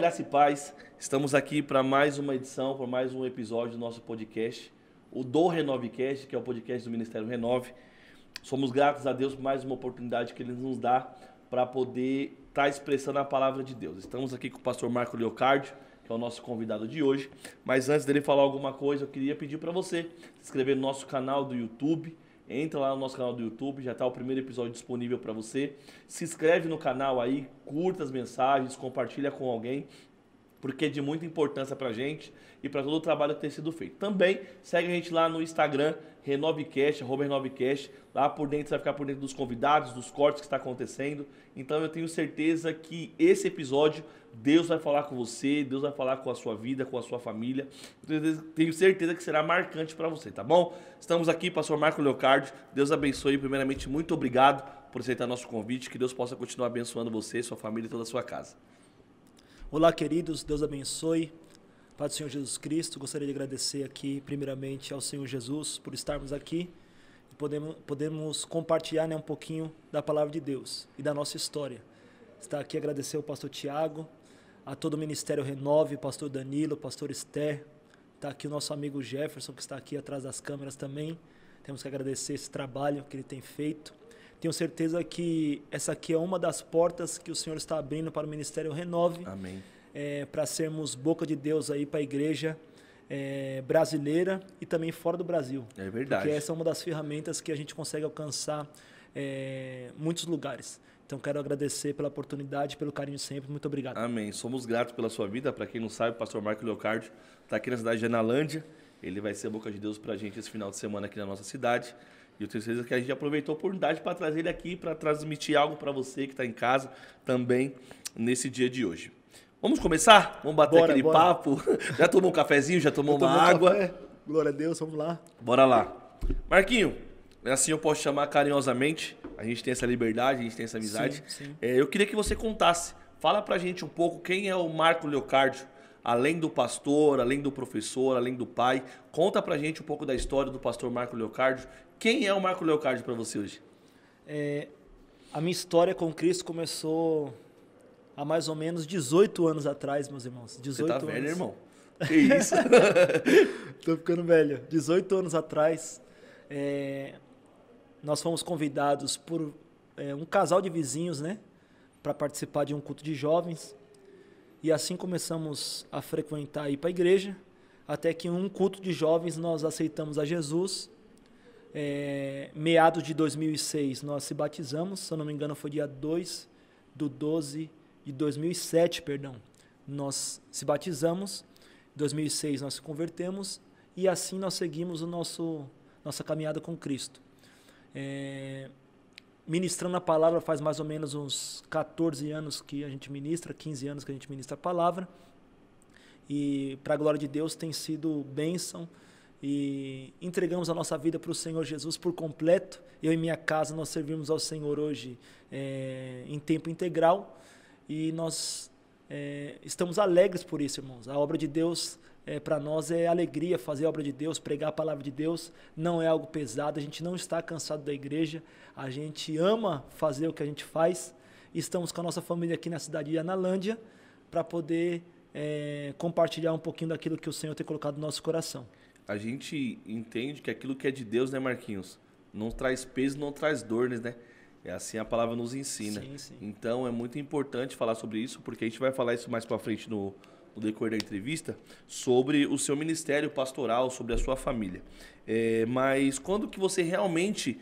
graça e paz. Estamos aqui para mais uma edição, para mais um episódio do nosso podcast, o do Renovecast, que é o podcast do Ministério Renove. Somos gratos a Deus por mais uma oportunidade que Ele nos dá para poder estar expressando a palavra de Deus. Estamos aqui com o pastor Marco Leocárdio, que é o nosso convidado de hoje. Mas antes dele falar alguma coisa, eu queria pedir para você se inscrever no nosso canal do YouTube. Entra lá no nosso canal do YouTube, já está o primeiro episódio disponível para você. Se inscreve no canal aí, curta as mensagens, compartilha com alguém, porque é de muita importância para a gente e para todo o trabalho que tem sido feito. Também segue a gente lá no Instagram, Renovecast, @Renovecast. Lá por dentro você vai ficar por dentro dos convidados, dos cortes que está acontecendo. Então eu tenho certeza que esse episódio Deus vai falar com você, Deus vai falar com a sua vida, com a sua família. Tenho certeza que será marcante para você, tá bom? Estamos aqui, pastor Marco Leocárdio. Deus abençoe. Primeiramente, muito obrigado por aceitar nosso convite. Que Deus possa continuar abençoando você, sua família e toda a sua casa. Olá, queridos. Deus abençoe. Pai do Senhor Jesus Cristo, gostaria de agradecer aqui, primeiramente, ao Senhor Jesus por estarmos aqui e podemos compartilhar, né, um pouquinho da palavra de Deus e da nossa história. Está aqui agradecer ao pastor Tiago, a todo o Ministério Renove, pastor Danilo, pastor Esther. Está aqui o nosso amigo Jefferson, que está aqui atrás das câmeras também. Temos que agradecer esse trabalho que ele tem feito. Tenho certeza que essa aqui é uma das portas que o Senhor está abrindo para o Ministério Renove. Amém. Para sermos boca de Deus aí para a igreja brasileira e também fora do Brasil. É verdade. Porque essa é uma das ferramentas que a gente consegue alcançar muitos lugares. Então quero agradecer pela oportunidade, pelo carinho sempre. Muito obrigado. Amém. Somos gratos pela sua vida. Para quem não sabe, o pastor Marco Leocárdio está aqui na cidade de Analândia. Ele vai ser a boca de Deus para a gente esse final de semana aqui na nossa cidade. E eu tenho certeza que a gente aproveitou a oportunidade para trazer ele aqui, para transmitir algo para você que está em casa também nesse dia de hoje. Vamos começar? Vamos bater aquele papo? Já tomou um cafezinho? Já tomou uma água? Café. Glória a Deus, vamos lá. Bora lá. Marquinho, assim eu posso chamar carinhosamente. A gente tem essa liberdade, a gente tem essa amizade. Sim, sim. Eu queria que você contasse. Fala pra gente um pouco quem é o Marco Leocárdio. Além do pastor, além do professor, além do pai. Conta pra gente um pouco da história do pastor Marco Leocárdio. Quem é o Marco Leocárdio para você hoje? A minha história com Cristo começou há mais ou menos 18 anos atrás, meus irmãos. 18 você tá anos. velho, irmão? Que isso? Tô ficando velho. 18 anos atrás, nós fomos convidados por um casal de vizinhos, né, para participar de um culto de jovens. E assim começamos a frequentar aí para a igreja, até que em um culto de jovens nós aceitamos a Jesus. Meados de 2006 nós se batizamos, se eu não me engano foi dia 2/12 de 2007, perdão. Nós se batizamos, em 2006 nós se convertemos e assim nós seguimos nossa caminhada com Cristo. Ministrando a palavra faz mais ou menos uns 14 anos que a gente ministra, 15 anos que a gente ministra a palavra. E para a glória de Deus tem sido bênção. E entregamos a nossa vida para o Senhor Jesus por completo. Eu e minha casa, nós servimos ao Senhor hoje em tempo integral. E nós estamos alegres por isso, irmãos. A obra de Deus, para nós, é alegria fazer a obra de Deus, pregar a palavra de Deus. Não é algo pesado, a gente não está cansado da igreja. A gente ama fazer o que a gente faz. Estamos com a nossa família aqui na cidade de Analândia para poder compartilhar um pouquinho daquilo que o Senhor tem colocado no nosso coração. A gente entende que aquilo que é de Deus, né, Marquinhos? Não traz peso, não traz dores, né? É assim a palavra nos ensina. Sim, sim. Então é muito importante falar sobre isso, porque a gente vai falar isso mais pra frente no decorrer da entrevista, sobre o seu ministério pastoral, sobre a sua família. Mas quando que você realmente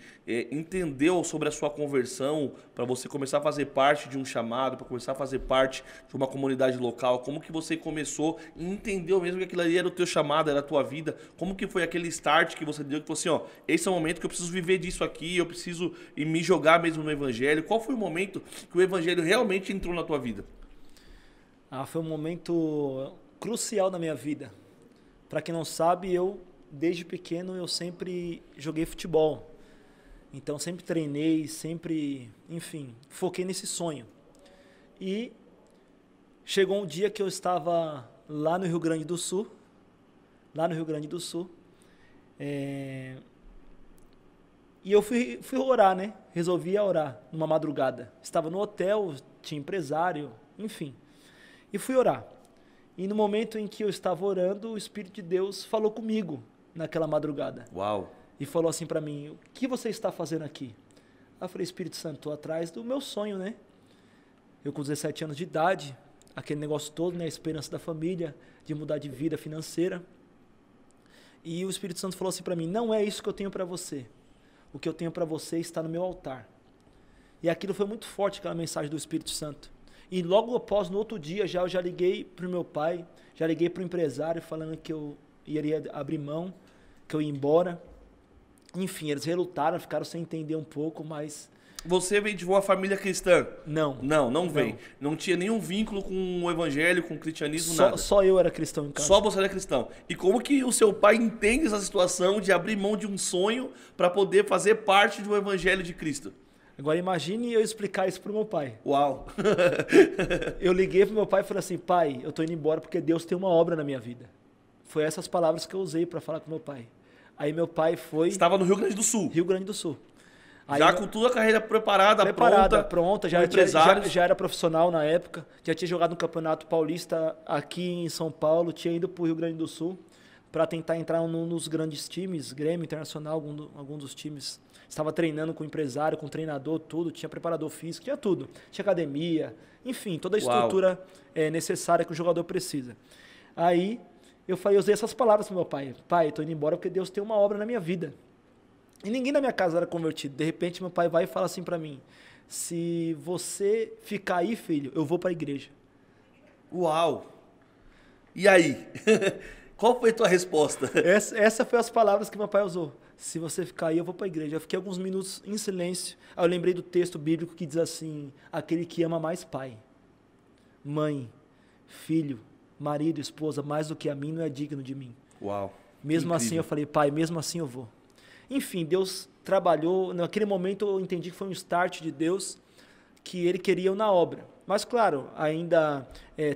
entendeu sobre a sua conversão, para você começar a fazer parte de um chamado, para começar a fazer parte de uma comunidade local, como que você começou e entendeu mesmo que aquilo ali era o teu chamado, era a tua vida, como que foi aquele start que você deu, que falou assim, ó, esse é o momento que eu preciso viver disso aqui, eu preciso me jogar mesmo no evangelho. Qual foi o momento que o evangelho realmente entrou na tua vida? Foi um momento crucial na minha vida. Para quem não sabe, desde pequeno, eu sempre joguei futebol. Então, sempre treinei, sempre, enfim, foquei nesse sonho. E chegou um dia que eu estava lá no Rio Grande do Sul, e eu fui orar, né? Resolvi orar numa madrugada. Estava no hotel, tinha empresário, enfim. E fui orar. E no momento em que eu estava orando, o Espírito de Deus falou comigo naquela madrugada. Uau. E falou assim para mim, o que você está fazendo aqui? Aí eu falei, Espírito Santo, estou atrás do meu sonho, né? Eu com 17 anos de idade, aquele negócio todo, né? A esperança da família, de mudar de vida financeira. E o Espírito Santo falou assim para mim, não é isso que eu tenho para você. O que eu tenho para você está no meu altar. E aquilo foi muito forte, aquela mensagem do Espírito Santo. E logo após, no outro dia, eu já liguei para o meu pai, já liguei para o empresário falando que eu iria abrir mão, que eu ia embora. Enfim, eles relutaram, ficaram sem entender um pouco, mas... Você veio de uma família cristã? Não. Não veio. Não tinha nenhum vínculo com o evangelho, com o cristianismo, nada. Só eu era cristão em casa. Só você era cristão. E como que o seu pai entende essa situação de abrir mão de um sonho para poder fazer parte do evangelho de Cristo? Agora imagine eu explicar isso pro meu pai. Uau! Eu liguei pro meu pai e falei assim, pai, eu tô indo embora porque Deus tem uma obra na minha vida. Foi essas palavras que eu usei para falar com meu pai. Aí meu pai foi... Estava no Rio Grande do Sul. Rio Grande do Sul. Aí já com toda a carreira preparada, pronta. Já era profissional na época. Já tinha jogado no Campeonato Paulista aqui em São Paulo. Tinha ido pro Rio Grande do Sul para tentar entrar num dos grandes times, Grêmio, Internacional, algum dos times. Estava treinando com empresário, com treinador, tudo. Tinha preparador físico, tinha tudo. Tinha academia, enfim, toda a estrutura necessária que o jogador precisa. Aí eu usei essas palavras pro meu pai. Pai, tô indo embora porque Deus tem uma obra na minha vida. E ninguém na minha casa era convertido. De repente meu pai vai e fala assim para mim, se você ficar aí, filho, eu vou para a igreja. Uau! E aí? Qual foi a tua resposta? Essa foi as palavras que meu pai usou. Se você ficar aí, eu vou para a igreja. Eu fiquei alguns minutos em silêncio. Aí eu lembrei do texto bíblico que diz assim, aquele que ama mais pai, mãe, filho, marido, esposa, mais do que a mim, não é digno de mim. Uau! Mesmo assim eu falei, pai, mesmo assim eu vou. Enfim, Deus trabalhou, naquele momento eu entendi que foi um start de Deus, que Ele queria eu na obra. Mas claro, ainda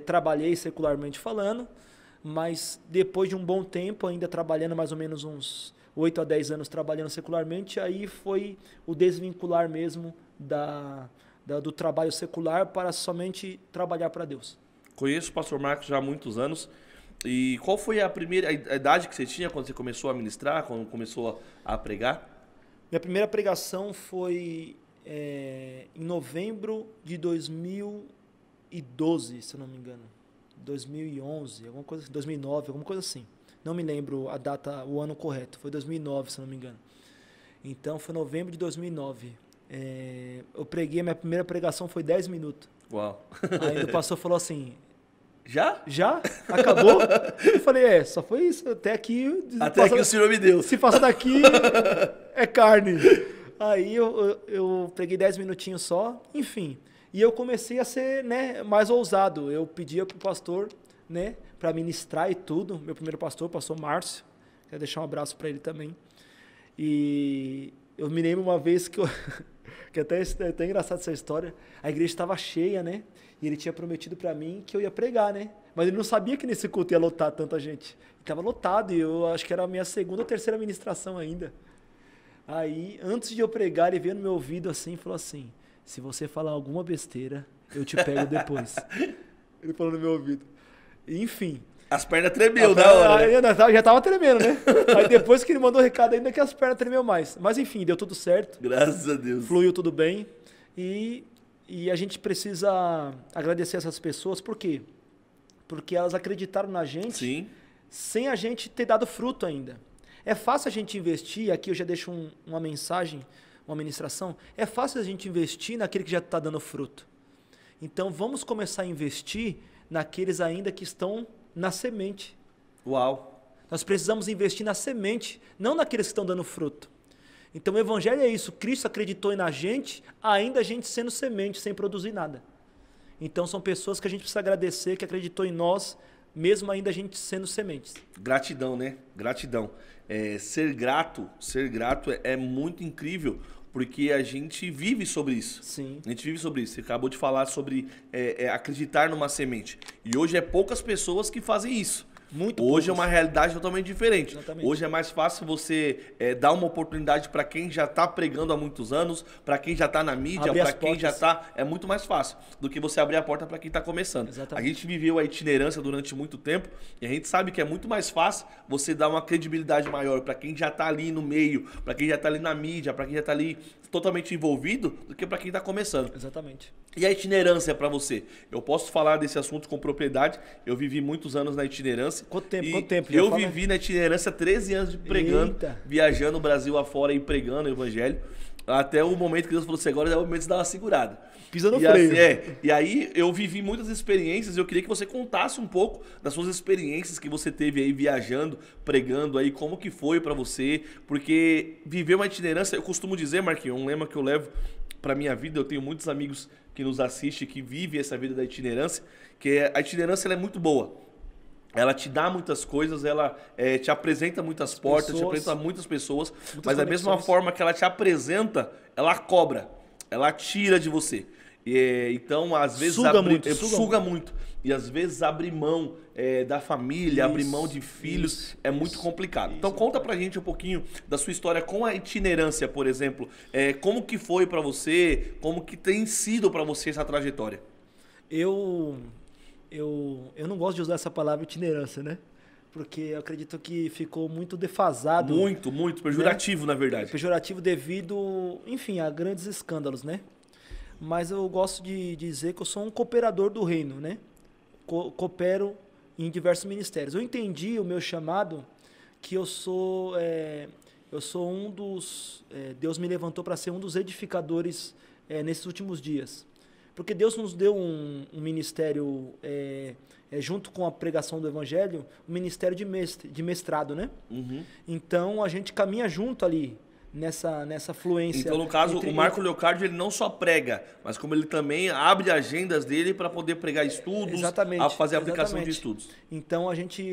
trabalhei secularmente falando, mas depois de um bom tempo, ainda trabalhando mais ou menos uns 8 a 10 anos trabalhando secularmente, aí foi o desvincular mesmo do trabalho secular para somente trabalhar para Deus. Conheço o pastor Marcos já há muitos anos. E qual foi a idade que você tinha quando você começou a ministrar, quando começou a pregar? Minha primeira pregação foi em novembro de 2012, se eu não me engano. 2011, alguma coisa assim, 2009, alguma coisa assim. Não me lembro a data, o ano correto. Foi 2009, se eu não me engano. Então, foi novembro de 2009. Eu preguei, a minha primeira pregação foi 10 minutos. Uau! Aí o pastor falou assim... Já? Já? Acabou? Eu falei, só foi isso. Até aqui o Senhor me deu. Se passa daqui, é carne. Aí eu preguei 10 minutinhos só, enfim. E eu comecei a ser, né, mais ousado. Eu pedia pro pastor, né, para ministrar e tudo. Meu primeiro pastor, o pastor Márcio. Quero deixar um abraço para ele também. E eu me lembro uma vez que que até engraçado essa história. A igreja estava cheia, né? E ele tinha prometido para mim que eu ia pregar, né? Mas ele não sabia que nesse culto ia lotar tanta gente. Estava lotado e eu acho que era a minha segunda ou terceira ministração ainda. Aí, antes de eu pregar, ele veio no meu ouvido assim e falou assim, se você falar alguma besteira, eu te pego depois. Ele falou no meu ouvido. Enfim. As pernas tremeu na hora. Né? Já tava tremendo, né? Aí depois que ele mandou o recado ainda que as pernas tremeu mais. Mas enfim, deu tudo certo. Graças a Deus. Fluiu tudo bem. E a gente precisa agradecer essas pessoas, por quê? Porque elas acreditaram na gente. Sim. Sem a gente ter dado fruto ainda. É fácil a gente investir, aqui eu já deixo uma mensagem, uma ministração, é fácil a gente investir naquele que já está dando fruto. Então vamos começar a investir naqueles ainda que estão na semente. Uau! Nós precisamos investir na semente, não naqueles que estão dando fruto. Então o evangelho é isso, Cristo acreditou na gente, ainda a gente sendo semente, sem produzir nada. Então são pessoas que a gente precisa agradecer, que acreditou em nós, mesmo ainda a gente sendo sementes. Gratidão, né? Gratidão. Ser grato é muito incrível, porque a gente vive sobre isso. Sim. A gente vive sobre isso. Você acabou de falar sobre acreditar numa semente. E hoje é poucas pessoas que fazem isso. Hoje é uma realidade totalmente diferente. Exatamente. Hoje é mais fácil você dar uma oportunidade para quem já está pregando há muitos anos, para quem já está na mídia, para quem já está... É muito mais fácil do que você abrir a porta para quem está começando. Exatamente. A gente viveu a itinerância durante muito tempo e a gente sabe que é muito mais fácil você dar uma credibilidade maior para quem já está ali no meio, para quem já está ali na mídia, para quem já está ali totalmente envolvido, do que para quem está começando. Exatamente. E a itinerância para você? Eu posso falar desse assunto com propriedade. Eu vivi muitos anos na itinerância. Quanto tempo? Eu vivi na itinerância 13 anos de pregando, viajando o Brasil afora e pregando o evangelho. Até o momento que Deus falou assim, agora é o momento de dar uma segurada. Pisa no freio. Assim, e aí eu vivi muitas experiências e eu queria que você contasse um pouco das suas experiências que você teve aí viajando, pregando aí, como que foi para você. Porque viver uma itinerância, eu costumo dizer, Marquinhos, um lema que eu levo para minha vida, eu tenho muitos amigos que nos assistem, que vivem essa vida da itinerância, que a itinerância ela é muito boa. Ela te dá muitas coisas, ela te apresenta muitas portas, te apresenta muitas pessoas, mas da mesma forma que ela te apresenta, ela cobra, ela tira de você. Então, às vezes, suga muito. E às vezes abrir mão da família, abrir mão de filhos é muito complicado. Então conta pra gente um pouquinho da sua história com a itinerância, por exemplo. Como que foi pra você, como que tem sido pra você essa trajetória? Eu não gosto de usar essa palavra itinerância, né? Porque eu acredito que ficou muito defasado. Muito pejorativo, né? Na verdade. Pejorativo devido, enfim, a grandes escândalos, né? Mas eu gosto de dizer que eu sou um cooperador do reino, né? Coopero em diversos ministérios. Eu entendi o meu chamado, que eu sou um dos... Deus me levantou para ser um dos edificadores nesses últimos dias. Porque Deus nos deu um ministério, junto com a pregação do Evangelho, um ministério de mestrado, né? Uhum. Então, a gente caminha junto ali, nessa fluência. Então, no caso, o Marco Leocádio, ele não só prega, mas como ele também abre agendas dele para poder pregar estudos, a fazer a aplicação de estudos. Então, a gente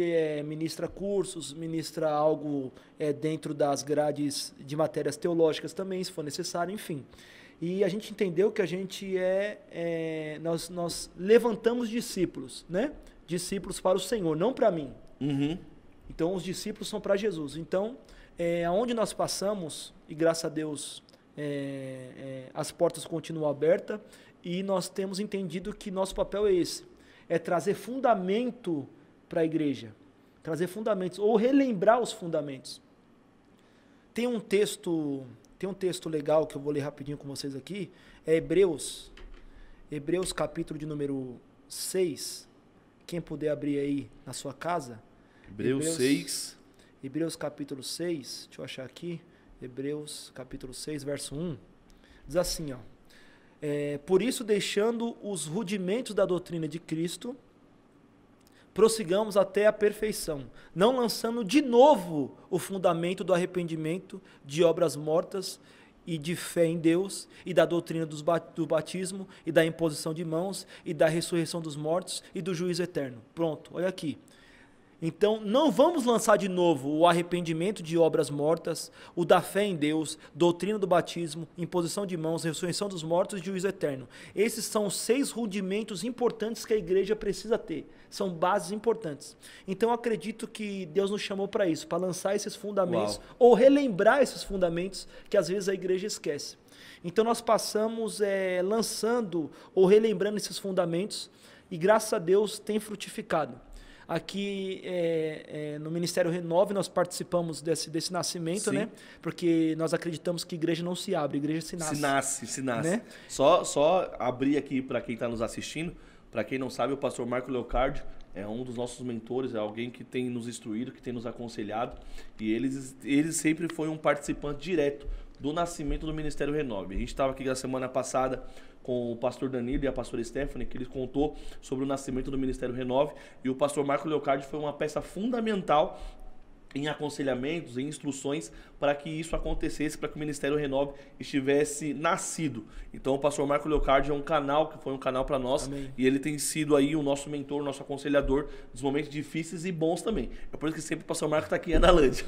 ministra cursos, ministra algo dentro das grades de matérias teológicas também, se for necessário, enfim. E a gente entendeu que a gente nós levantamos discípulos, né? Discípulos para o Senhor, não para mim. Uhum. Então, os discípulos são para Jesus. Então, aonde nós passamos, e graças a Deus as portas continuam abertas, e nós temos entendido que nosso papel é esse, é trazer fundamento para a igreja, trazer fundamentos, ou relembrar os fundamentos. Tem um texto legal que eu vou ler rapidinho com vocês aqui, é Hebreus capítulo de número 6, quem puder abrir aí na sua casa. Hebreus 6... Hebreus capítulo 6, deixa eu achar aqui, Hebreus capítulo 6, verso 1, diz assim, ó, por isso, deixando os rudimentos da doutrina de Cristo, prossigamos até a perfeição, não lançando de novo o fundamento do arrependimento de obras mortas e de fé em Deus, e da doutrina do batismo, e da imposição de mãos, e da ressurreição dos mortos, e do juízo eterno. Pronto, olha aqui. Então, não vamos lançar de novo o arrependimento de obras mortas, o da fé em Deus, doutrina do batismo, imposição de mãos, ressurreição dos mortos e juízo eterno. Esses são os 6 rudimentos importantes que a igreja precisa ter. São bases importantes. Então, eu acredito que Deus nos chamou para isso, para lançar esses fundamentos, ou relembrar esses fundamentos que às vezes a igreja esquece. Então, nós passamos lançando ou relembrando esses fundamentos, e graças a Deus tem frutificado. Aqui no Ministério Renove nós participamos desse nascimento, né? Porque nós acreditamos que igreja não se abre, igreja se nasce. Se nasce. Né? Só abrir aqui para quem está nos assistindo. Para quem não sabe, o pastor Marco Leocádio é um dos nossos mentores, é alguém que tem nos instruído, que tem nos aconselhado. E ele sempre foi um participante direto do nascimento do Ministério Renove. A gente estava aqui na semana passada com o pastor Danilo e a pastora Stephanie, que ele contou sobre o nascimento do Ministério Renove, e o pastor Marco Leocádio foi uma peça fundamental em aconselhamentos, em instruções para que isso acontecesse, para que o Ministério Renove estivesse nascido. Então o pastor Marco Leocádio é um canal, que foi um canal para nós. Amém. E ele tem sido aí o nosso mentor, o nosso aconselhador dos momentos difíceis e bons também. É por isso que sempre o pastor Marco está aqui na Lândia.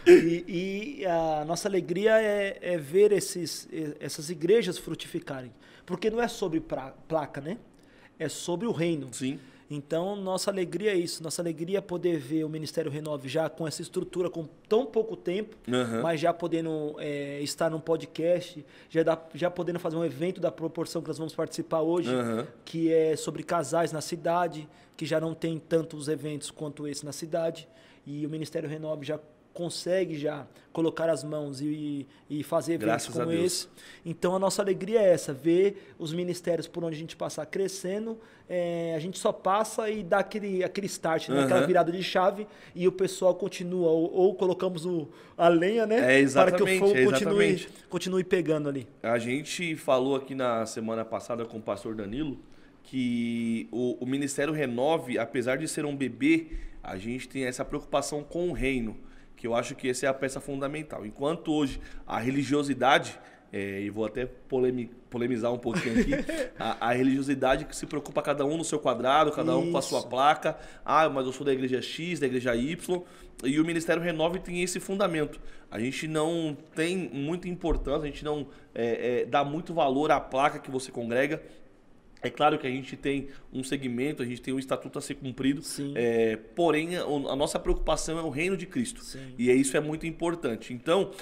E a nossa alegria é ver essas igrejas frutificarem, porque não é sobre placa, né? É sobre o reino. Sim. Então, nossa alegria é isso. Nossa alegria é poder ver o Ministério Renove já com essa estrutura, com tão pouco tempo, mas já podendo estar num podcast, já podendo fazer um evento da proporção que nós vamos participar hoje, que é sobre casais na cidade, que já não tem tantos eventos quanto esse na cidade. E o Ministério Renove já consegue já colocar as mãos e fazer eventos como esse. Então, a nossa alegria é essa, ver os ministérios por onde a gente passar crescendo, a gente só passa e dá aquele start, né? Aquela virada de chave, e o pessoal continua, ou colocamos a lenha, né? Para que o fogo continue pegando ali. A gente falou aqui na semana passada com o pastor Danilo que o Ministério Renove, apesar de ser um bebê, a gente tem essa preocupação com o reino, que eu acho que essa é a peça fundamental. Enquanto hoje a religiosidade, e vou até polemizar um pouquinho aqui, a religiosidade que se preocupa cada um no seu quadrado, cada um com a sua placa, mas eu sou da igreja X, da igreja Y, e o Ministério Renove tem esse fundamento. A gente não tem muita importância, a gente não dá muito valor à placa que você congrega. É claro que a gente tem um segmento, a gente tem um estatuto a ser cumprido, porém a nossa preocupação é o reino de Cristo. Sim. E isso é muito importante. Então,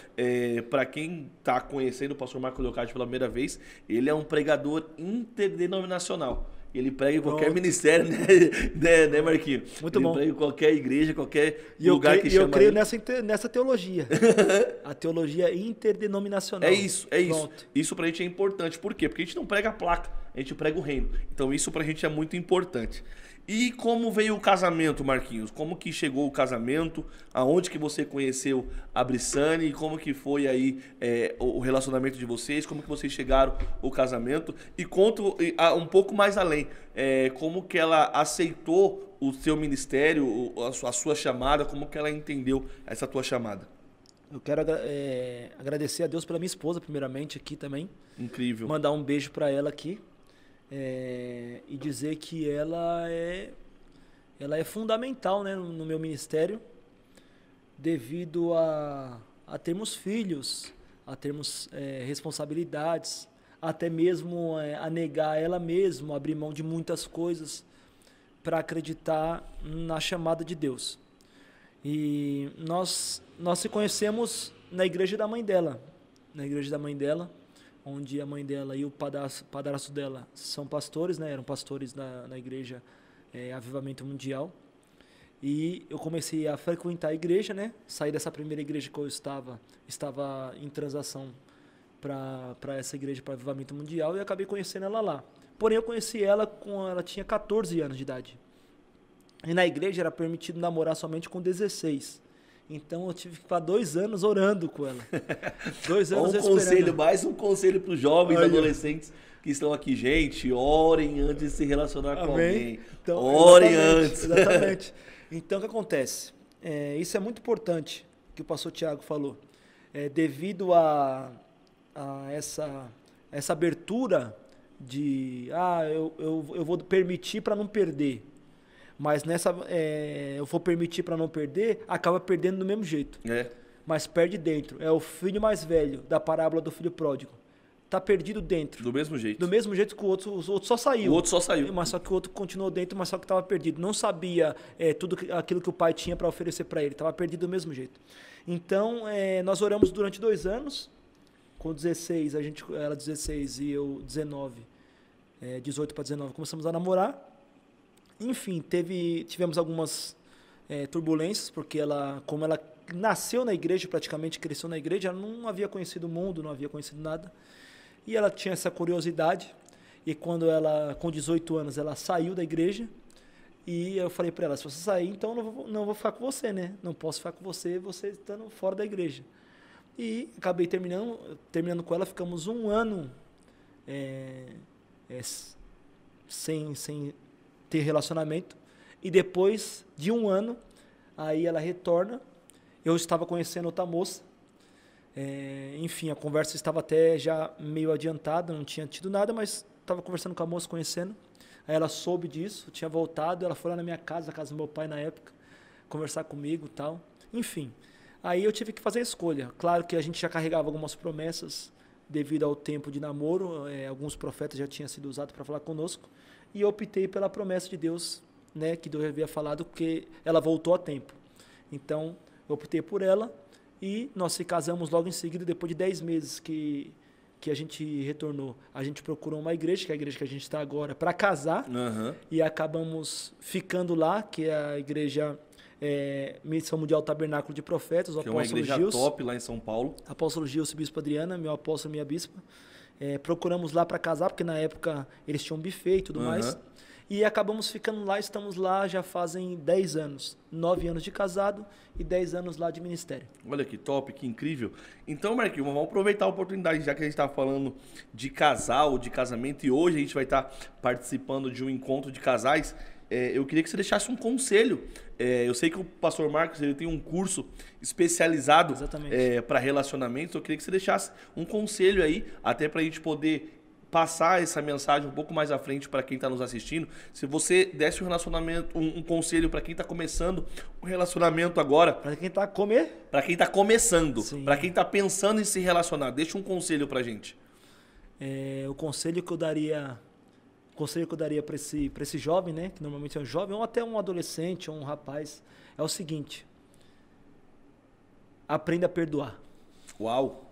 para quem está conhecendo o pastor Marco Leocádio pela primeira vez, ele é um pregador interdenominacional. Ele prega em qualquer ministério, né, Marquinhos? Muito bom. Ele prega em qualquer igreja, qualquer lugar que chama. E eu creio nessa teologia. A teologia interdenominacional. É isso. Isso pra gente é importante. Por quê? Porque a gente não prega a placa, a gente prega o reino. Então isso pra gente é muito importante. E como veio o casamento, Marquinhos? Como que chegou o casamento? Aonde que você conheceu a Brissane? Como que foi aí o relacionamento de vocês? Como que vocês chegaram ao casamento? E conto um pouco mais além. Como que ela aceitou o seu ministério, a sua chamada? Como que ela entendeu essa tua chamada? Eu quero agradecer a Deus pela minha esposa, primeiramente, aqui também. Incrível. Mandar um beijo para ela aqui. E dizer que ela é fundamental, né, no meu ministério, devido a termos filhos, a termos responsabilidades, até mesmo a negar ela mesma, abrir mão de muitas coisas para acreditar na chamada de Deus. E nós se conhecemos na igreja da mãe dela, onde a mãe dela e o padrasto dela são pastores, né? Eram pastores na igreja Avivamento Mundial. E eu comecei a frequentar a igreja, né? Saí dessa primeira igreja que eu estava em transação para essa igreja, para Avivamento Mundial, e acabei conhecendo ela lá. Porém, eu conheci ela quando ela tinha 14 anos de idade. E na igreja era permitido namorar somente com 16. Então eu tive que ficar 2 anos orando com ela. 2 anos esperando. Mais um conselho para os jovens adolescentes que estão aqui. Gente, orem antes de se relacionar com alguém. Então, orem antes. Exatamente. Então o que acontece? Isso é muito importante, que o pastor Tiago falou. Devido a essa abertura de eu vou permitir para não perder. Mas eu vou permitir para não perder, acaba perdendo do mesmo jeito. Mas perde dentro. É o filho mais velho da parábola do filho pródigo. Tá perdido dentro. Do mesmo jeito. Do mesmo jeito que o outro só saiu. O outro só saiu. Mas só que o outro continuou dentro, mas só que estava perdido. Não sabia tudo aquilo que o pai tinha para oferecer para ele. Estava perdido do mesmo jeito. Então, nós oramos durante 2 anos. Com 16, ela 16 e eu 19. 18 para 19, começamos a namorar. Enfim, tivemos algumas turbulências, porque como ela nasceu na igreja, praticamente cresceu na igreja, ela não havia conhecido o mundo, não havia conhecido nada. E ela tinha essa curiosidade. E quando com 18 anos, ela saiu da igreja. E eu falei para ela, se você sair, então não vou ficar com você, né? Não posso ficar com você estando fora da igreja. E acabei terminando com ela, ficamos 1 ano sem ter relacionamento, e depois de 1 ano, aí ela retorna. Eu estava conhecendo outra moça, enfim, a conversa estava até já meio adiantada, não tinha tido nada, mas estava conversando com a moça, conhecendo. Aí ela soube disso, tinha voltado, ela foi lá na minha casa, a casa do meu pai na época, conversar comigo e tal, enfim. Aí eu tive que fazer a escolha. Claro que a gente já carregava algumas promessas devido ao tempo de namoro, alguns profetas já tinham sido usados para falar conosco, e eu optei pela promessa de Deus né, que Deus havia falado, que ela voltou a tempo. Então, eu optei por ela e nós se casamos logo em seguida, depois de 10 meses que a gente retornou. A gente procurou uma igreja, que é a igreja que a gente está agora, para casar, e acabamos ficando lá, que é a igreja Missão Mundial Tabernáculo de Profetas, o apóstolo Gilson. Que é uma igreja top lá em São Paulo. Apóstolo Gilson, bispo Adriana, meu apóstolo, minha bispa. Procuramos lá para casar, porque na época eles tinham buffet e tudo mais. E acabamos ficando lá, estamos lá já fazem 10 anos. 9 anos de casado e 10 anos lá de ministério. Olha que top, que incrível. Então, Marquinhos, vamos aproveitar a oportunidade, já que a gente está falando de casal, de casamento, e hoje a gente vai estar participando de um encontro de casais. Eu queria que você deixasse um conselho. Eu sei que o pastor Marcos ele tem um curso especializado para relacionamentos. Eu queria que você deixasse um conselho aí, até para a gente poder passar essa mensagem um pouco mais à frente para quem está nos assistindo. Se você desse um conselho para quem está começando um relacionamento agora. Para quem está Para quem está começando. Para quem está pensando em se relacionar. Deixa um conselho para a gente. O conselho que eu daria para esse jovem, né, que normalmente é um jovem, ou até um adolescente, ou um rapaz, é o seguinte: aprenda a perdoar. Uau!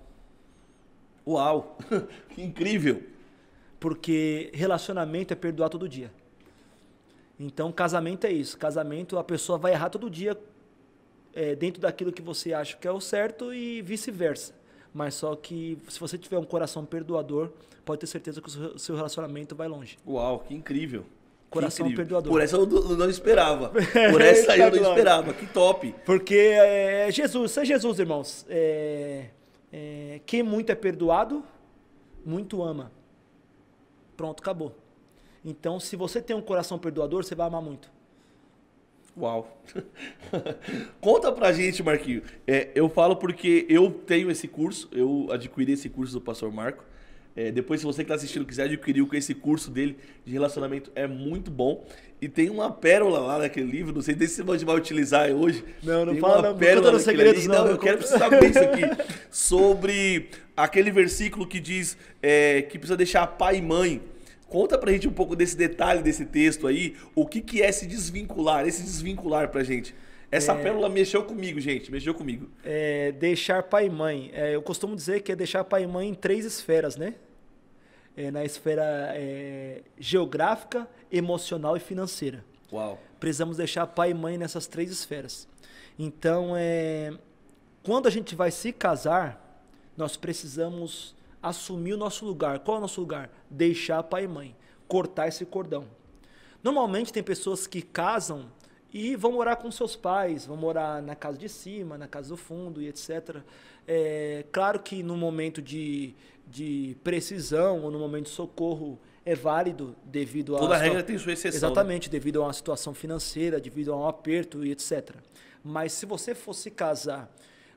Que incrível! Porque relacionamento é perdoar todo dia. Então, casamento é isso. Casamento, a pessoa vai errar todo dia dentro daquilo que você acha que é o certo e vice-versa. Mas só que se você tiver um coração perdoador, pode ter certeza que o seu relacionamento vai longe. Uau, que incrível. Coração perdoador. Por essa eu não esperava. Por essa aí eu não esperava. Que top. Porque Jesus, é Jesus, irmãos. Quem muito é perdoado, muito ama. Pronto, acabou. Então, se você tem um coração perdoador, você vai amar muito. Uau. Conta pra gente, Marquinhos. Eu falo porque eu tenho esse curso, eu adquiri esse curso do pastor Marco. Depois, se você que está assistindo quiser adquirir esse curso dele de relacionamento, é muito bom. E tem uma pérola lá naquele livro, não sei se você vai utilizar hoje. Não fala, não pérola não segredos, não. Eu quero saber isso aqui. Sobre aquele versículo que diz que precisa deixar pai e mãe. Conta pra gente um pouco desse detalhe desse texto aí, o que é esse desvincular pra gente. Essa pérola mexeu comigo, gente, mexeu comigo. Deixar pai e mãe. Eu costumo dizer que é deixar pai e mãe em 3 esferas, né? Na esfera geográfica, emocional e financeira. Uau. Precisamos deixar pai e mãe nessas 3 esferas. Então, quando a gente vai se casar, nós precisamos assumir o nosso lugar. Qual é o nosso lugar? Deixar pai e mãe. Cortar esse cordão. Normalmente tem pessoas que casam e vão morar com seus pais, vão morar na casa de cima, na casa do fundo e etc. Claro que no momento de precisão ou no momento de socorro é válido devido a... Toda regra tem sua exceção. Exatamente, né? Devido a uma situação financeira, devido a um aperto e etc. Mas se você for se casar,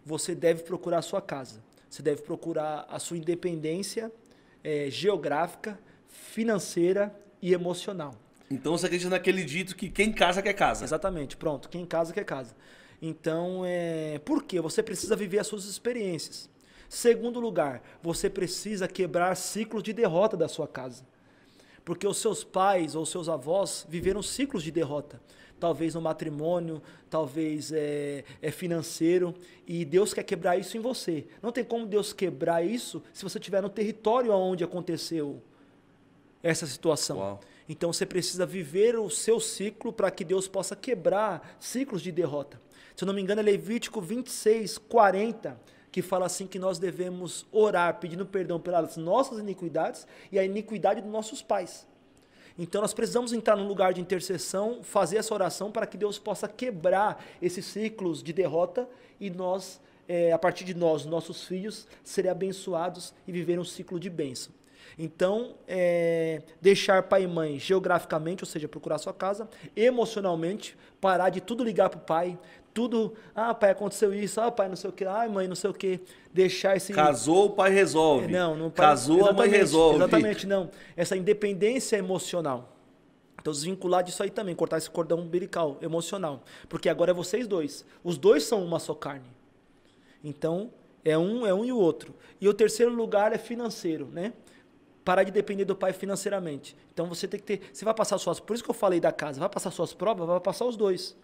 você deve procurar a sua casa. Você deve procurar a sua independência geográfica, financeira e emocional. Então você acredita naquele dito que quem casa quer casa. Exatamente, pronto. Quem casa quer casa. Então, por quê? Você precisa viver as suas experiências. Segundo lugar, você precisa quebrar ciclos de derrota da sua casa. Porque os seus pais ou seus avós viveram ciclos de derrota. Talvez no matrimônio, talvez financeiro. E Deus quer quebrar isso em você. Não tem como Deus quebrar isso se você estiver no território onde aconteceu essa situação. Uau. Então você precisa viver o seu ciclo para que Deus possa quebrar ciclos de derrota. Se eu não me engano, é Levítico 26, 40, que fala assim que nós devemos orar pedindo perdão pelas nossas iniquidades e a iniquidade dos nossos pais. Então nós precisamos entrar num lugar de intercessão, fazer essa oração para que Deus possa quebrar esses ciclos de derrota e nós, a partir de nós, nossos filhos, serem abençoados e viver um ciclo de bênção. Então, deixar pai e mãe geograficamente, ou seja, procurar sua casa, emocionalmente, parar de tudo ligar para o pai, tudo, pai, aconteceu isso, pai, não sei o que, mãe, não sei o que, deixar esse... Casou, o pai resolve. Não Casou, a mãe resolve. Exatamente, não. Essa independência emocional. Então, desvincular disso aí também, cortar esse cordão umbilical, emocional. Porque agora é vocês dois. Os dois são uma só carne. Então, é um e o outro. E o terceiro lugar é financeiro, né? parar de depender do pai financeiramente. Então você tem que ter, você vai passar suas, por isso que eu falei da casa, vai passar suas provas, vai passar os dois.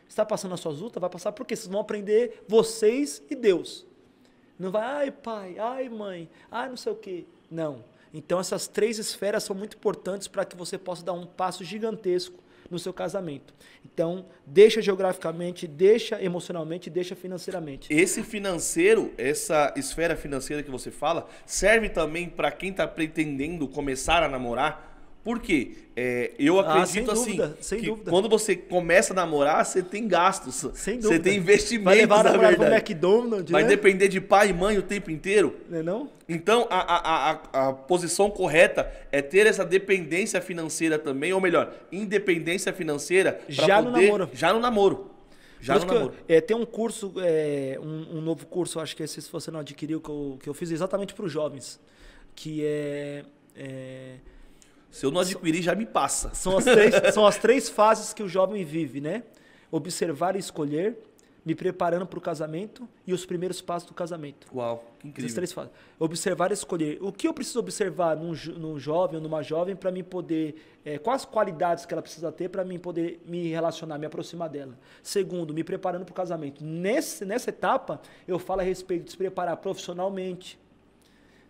Você está passando as suas lutas, vai passar porque vocês vão aprender vocês e Deus. Não vai, ai pai, ai mãe, ai não sei o quê. Não. Então essas 3 esferas são muito importantes para que você possa dar um passo gigantesco no seu casamento. Então, deixa geograficamente, deixa emocionalmente, deixa financeiramente. Esse financeiro, essa esfera financeira que você fala, serve também para quem está pretendendo começar a namorar? Por quê? Eu acredito sem dúvida. Quando você começa a namorar, você tem gastos. Sem dúvida. Você tem investimentos, vai levar na verdade. Pro McDonald's, vai né? depender de pai e mãe o tempo inteiro. Não é não? Então, a posição correta é ter essa dependência financeira também, ou melhor, independência financeira. Já no namoro. Já no namoro. Já no namoro. Tem um curso, um novo curso, acho que se você não adquiriu, que eu fiz exatamente para os jovens, que se eu não adquirir, já me passa. São as 3 fases que o jovem vive, né? Observar e escolher, me preparando para o casamento e os primeiros passos do casamento. Uau, que incrível. Essas 3 fases. Observar e escolher. O que eu preciso observar num jovem ou numa jovem para mim poder... quais qualidades que ela precisa ter para mim poder me relacionar, me aproximar dela. Segundo, me preparando para o casamento. Nessa etapa, eu falo a respeito de se preparar profissionalmente,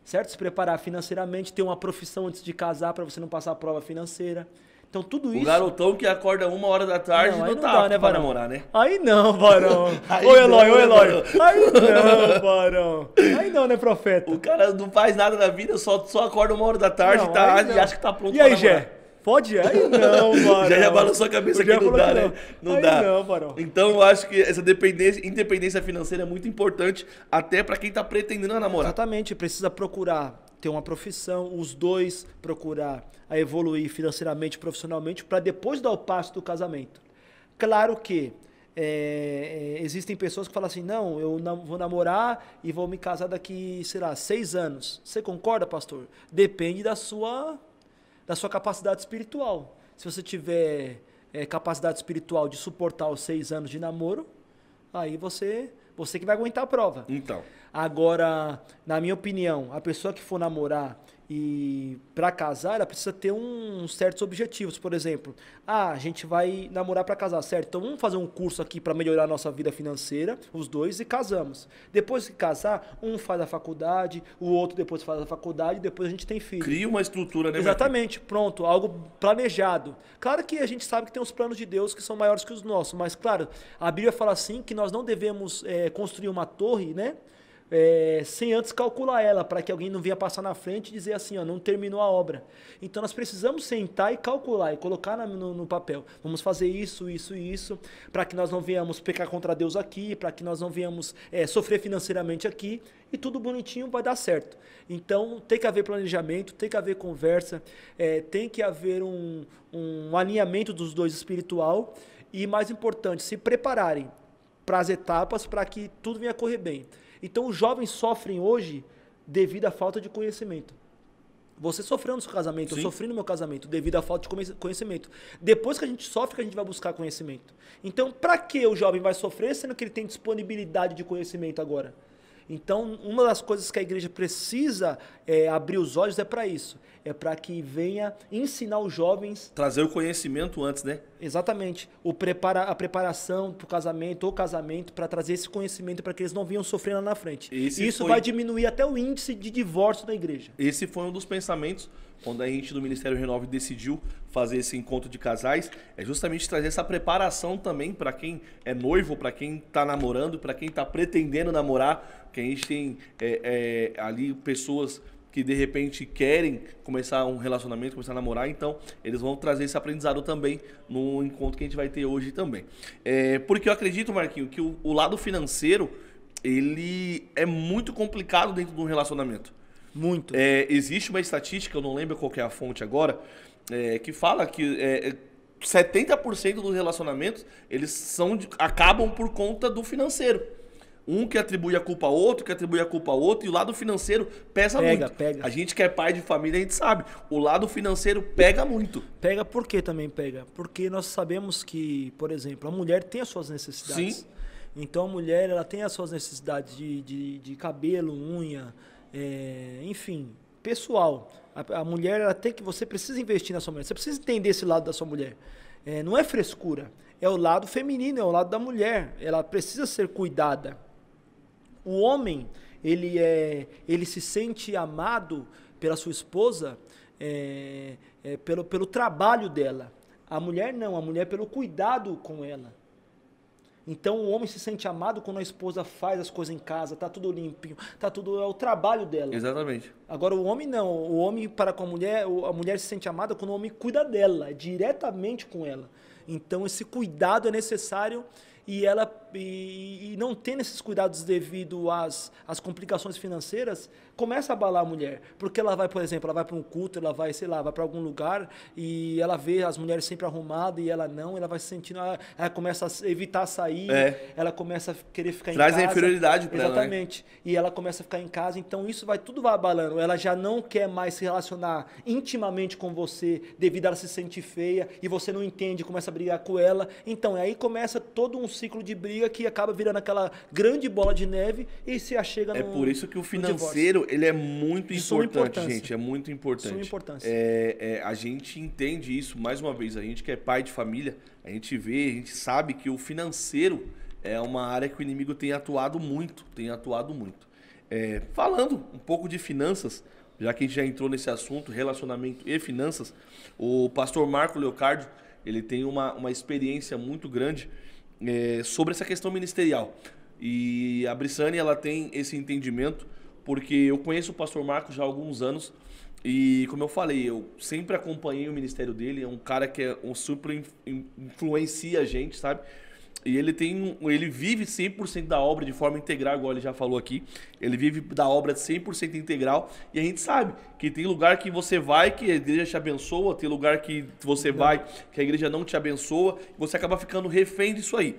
certo? Se preparar financeiramente, ter uma profissão antes de casar para você não passar a prova financeira. Então tudo isso... O garotão que acorda 1h da tarde não tá né, para namorar, né? Aí não, varão. Ô Eloy. Aí não, varão. Aí não, né, profeta? O cara não faz nada na vida, só acorda 1h da tarde e acha que tá pronto pra namorar. E aí, Gé? Pode? Aí não, varão. Já balançou a cabeça que não dá, né? Não dá. Não, varão. Então eu acho que essa independência financeira é muito importante até para quem tá pretendendo namorar. Exatamente, precisa procurar ter uma profissão, os dois procurar a evoluir financeiramente, profissionalmente, para depois dar o passo do casamento. Claro que existem pessoas que falam assim, não, eu vou namorar e vou me casar daqui, 6 anos. Você concorda, pastor? Depende da sua capacidade espiritual. Se você tiver capacidade espiritual de suportar os 6 anos de namoro, aí você que vai aguentar a prova. Então. Agora, na minha opinião, a pessoa que for namorar e para casar, ela precisa ter uns certos objetivos. Por exemplo, a gente vai namorar para casar, certo? Então vamos fazer um curso aqui para melhorar a nossa vida financeira, os dois, e casamos. Depois de casar, um faz a faculdade, o outro depois faz a faculdade, depois a gente tem filho. Cria uma estrutura, né? Exatamente, pronto, algo planejado. Claro que a gente sabe que tem os planos de Deus que são maiores que os nossos, mas claro, a Bíblia fala assim que nós não devemos construir uma torre, né? Sem antes calcular ela, para que alguém não venha passar na frente e dizer assim, ó, não terminou a obra. Então nós precisamos sentar e calcular e colocar no papel. Vamos fazer isso, isso e isso, para que nós não venhamos pecar contra Deus aqui, para que nós não venhamos sofrer financeiramente aqui, e tudo bonitinho vai dar certo. Então tem que haver planejamento, tem que haver conversa, tem que haver um alinhamento dos dois espiritual e, mais importante, se prepararem para as etapas para que tudo venha correr bem. Então os jovens sofrem hoje devido à falta de conhecimento. Você sofreu no seu casamento, Sim. Eu sofri no meu casamento devido à falta de conhecimento. Depois que a gente sofre, que a gente vai buscar conhecimento. Então, para que o jovem vai sofrer, sendo que ele tem disponibilidade de conhecimento agora? Então, uma das coisas que a igreja precisa abrir os olhos é para isso. É para que venha ensinar os jovens... Trazer o conhecimento antes, né? Exatamente. A preparação para o casamento ou casamento, para trazer esse conhecimento para que eles não venham sofrendo lá na frente. Isso vai diminuir até o índice de divórcio da igreja. Esse foi um dos pensamentos quando a gente do Ministério Renove decidiu fazer esse encontro de casais, é justamente trazer essa preparação também para quem é noivo, para quem está namorando, para quem está pretendendo namorar, que a gente tem ali pessoas que de repente querem começar um relacionamento, começar a namorar, então eles vão trazer esse aprendizado também no encontro que a gente vai ter hoje também. Porque eu acredito, Marquinho, que o lado financeiro, ele é muito complicado dentro de um relacionamento. Muito. Existe uma estatística, eu não lembro qual que é a fonte agora, que fala que 70% dos relacionamentos eles acabam por conta do financeiro. Um que atribui a culpa ao outro, e o lado financeiro pesa muito. Pega. A gente que é pai de família, a gente sabe. O lado financeiro pega muito. Pega por que também pega? Porque nós sabemos que, por exemplo, a mulher tem as suas necessidades. Sim. Então a mulher ela tem as suas necessidades de cabelo, unha, enfim, pessoal. A mulher, ela tem que, você precisa investir na sua mulher. Você precisa entender esse lado da sua mulher. Não é frescura. É o lado feminino, é o lado da mulher. Ela precisa ser cuidada. O homem, ele se sente amado pela sua esposa pelo trabalho dela. A mulher não, a mulher pelo cuidado com ela. Então o homem se sente amado quando a esposa faz as coisas em casa, tá tudo limpinho, é o trabalho dela. Exatamente. Agora o homem não, o homem para com a mulher se sente amada quando o homem cuida dela, diretamente com ela. Então esse cuidado é necessário e não tendo esses cuidados devido às complicações financeiras, começa a abalar a mulher. Porque ela vai, por exemplo, ela vai para um culto, ela vai, sei lá, vai para algum lugar e ela vê as mulheres sempre arrumadas e ela não, ela vai se sentindo, ela começa a evitar sair, ela começa a querer ficar em casa. Traz a inferioridade para ela. Exatamente. E ela começa a ficar em casa, então tudo vai abalando. Ela já não quer mais se relacionar intimamente com você devido a ela se sentir feia e você não entende, começa a brigar com ela. Então, aí começa todo um ciclo de briga que acaba virando aquela grande bola de neve e se achega no É por isso que o financeiro, ele é muito importante, gente. É muito importante. Suma importância. A gente entende isso, mais uma vez, a gente que é pai de família, a gente sabe que o financeiro é uma área que o inimigo tem atuado muito. Falando um pouco de finanças, já que a gente já entrou nesse assunto, relacionamento e finanças, o pastor Marco Leocardio, ele tem uma experiência muito grande sobre essa questão ministerial. E a Brissane, ela tem esse entendimento, porque eu conheço o pastor Marco já há alguns anos e, como eu falei, eu sempre acompanhei o ministério dele, é um cara que super influencia a gente, sabe? E ele vive 100% da obra de forma integral, igual ele já falou aqui. Ele vive da obra 100% integral. E a gente sabe que tem lugar que você vai que a igreja te abençoa, tem lugar que você vai que a igreja não te abençoa, e você acaba ficando refém disso aí.